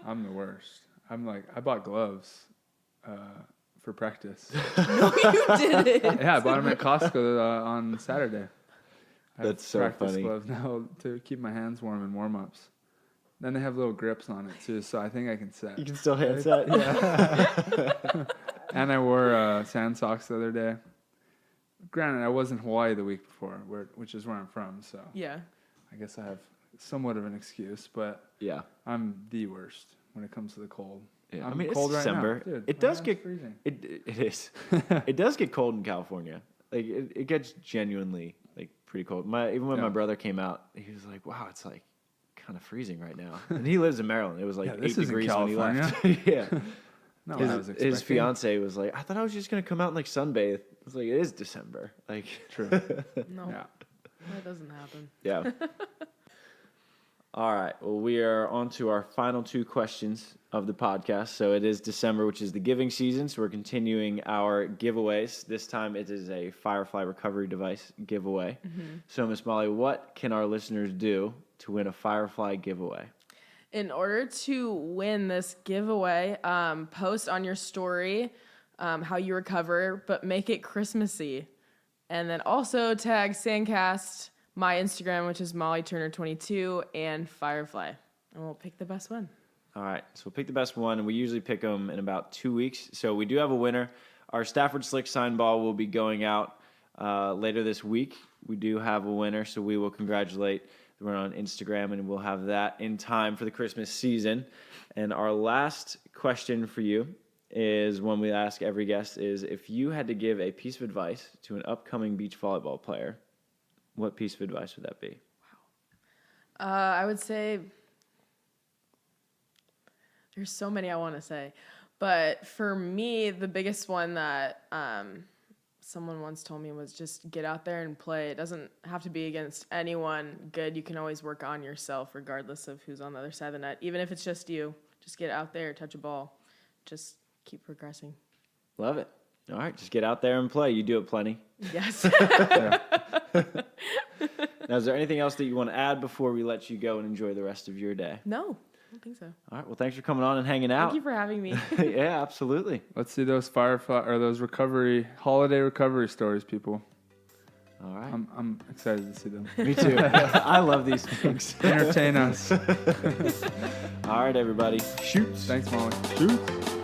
I'm the worst. I'm like, I bought gloves for practice. No, you didn't. Yeah, I bought them at Costco on Saturday. I That's have so practice funny. gloves now to keep my hands warm in warm-ups. Then they have little grips on it too, so I think I can set. You can still hand set? Yeah. And I wore sand socks the other day. Granted, I was in Hawaii the week before, which is where I'm from, so Yeah. I guess I have somewhat of an excuse, but Yeah. I'm the worst when it comes to the cold. Yeah. I'm I mean, cold it's right now. December. Dude, It my does hand's get freezing. It is. It does get cold in California. Like it gets genuinely like pretty cold. Even when my brother came out, he was like, "Wow, it's like kind of freezing right now." And he lives in Maryland. It was like 8 this isn't degrees when he left. Yeah. Not what I was His expecting. fiance was like, "I thought I was just gonna come out and like sunbathe." I was like, "It is December." Like, True. No, Yeah. that doesn't happen. yeah. All right. Well, we are on to our final 2 questions of the podcast. So it is December, which is the giving season. So we're continuing our giveaways. This time it is a Firefly Recovery device giveaway. Mm-hmm. So, Miss Molly, what can our listeners do to win a Firefly giveaway? In order to win this giveaway, post on your story how you recover, but make it Christmassy. And then also tag SANDCAST, my Instagram, which is Molly Turner 22, and Firefly. And we'll pick the best one. All right. So we'll pick the best one, and we usually pick them in about 2 weeks. So we do have a winner. Our Stafford Slick sign ball will be going out later this week. We do have a winner, so we will congratulate the winner on Instagram, and we'll have that in time for the Christmas season. And our last question for you is one we ask every guest is, if you had to give a piece of advice to an upcoming beach volleyball player, what piece of advice would that be? I would say there's so many I want to say. But for me, the biggest one that someone once told me was just get out there and play. It doesn't have to be against anyone good. You can always work on yourself regardless of who's on the other side of the net. Even if it's just you, just get out there, touch a ball. Just keep progressing. Love it. All right, just get out there and play. You do it plenty. Yes. Now, is there anything else that you want to add before we let you go and enjoy the rest of your day? No, I don't think so. All right, well, thanks for coming on and hanging out. Thank you for having me. Yeah, absolutely. Let's see those those holiday recovery stories, people. All right. I'm excited to see them. Me too. I love these things. Entertain us. All right, everybody. Shoots. Thanks, Molly. Shoot.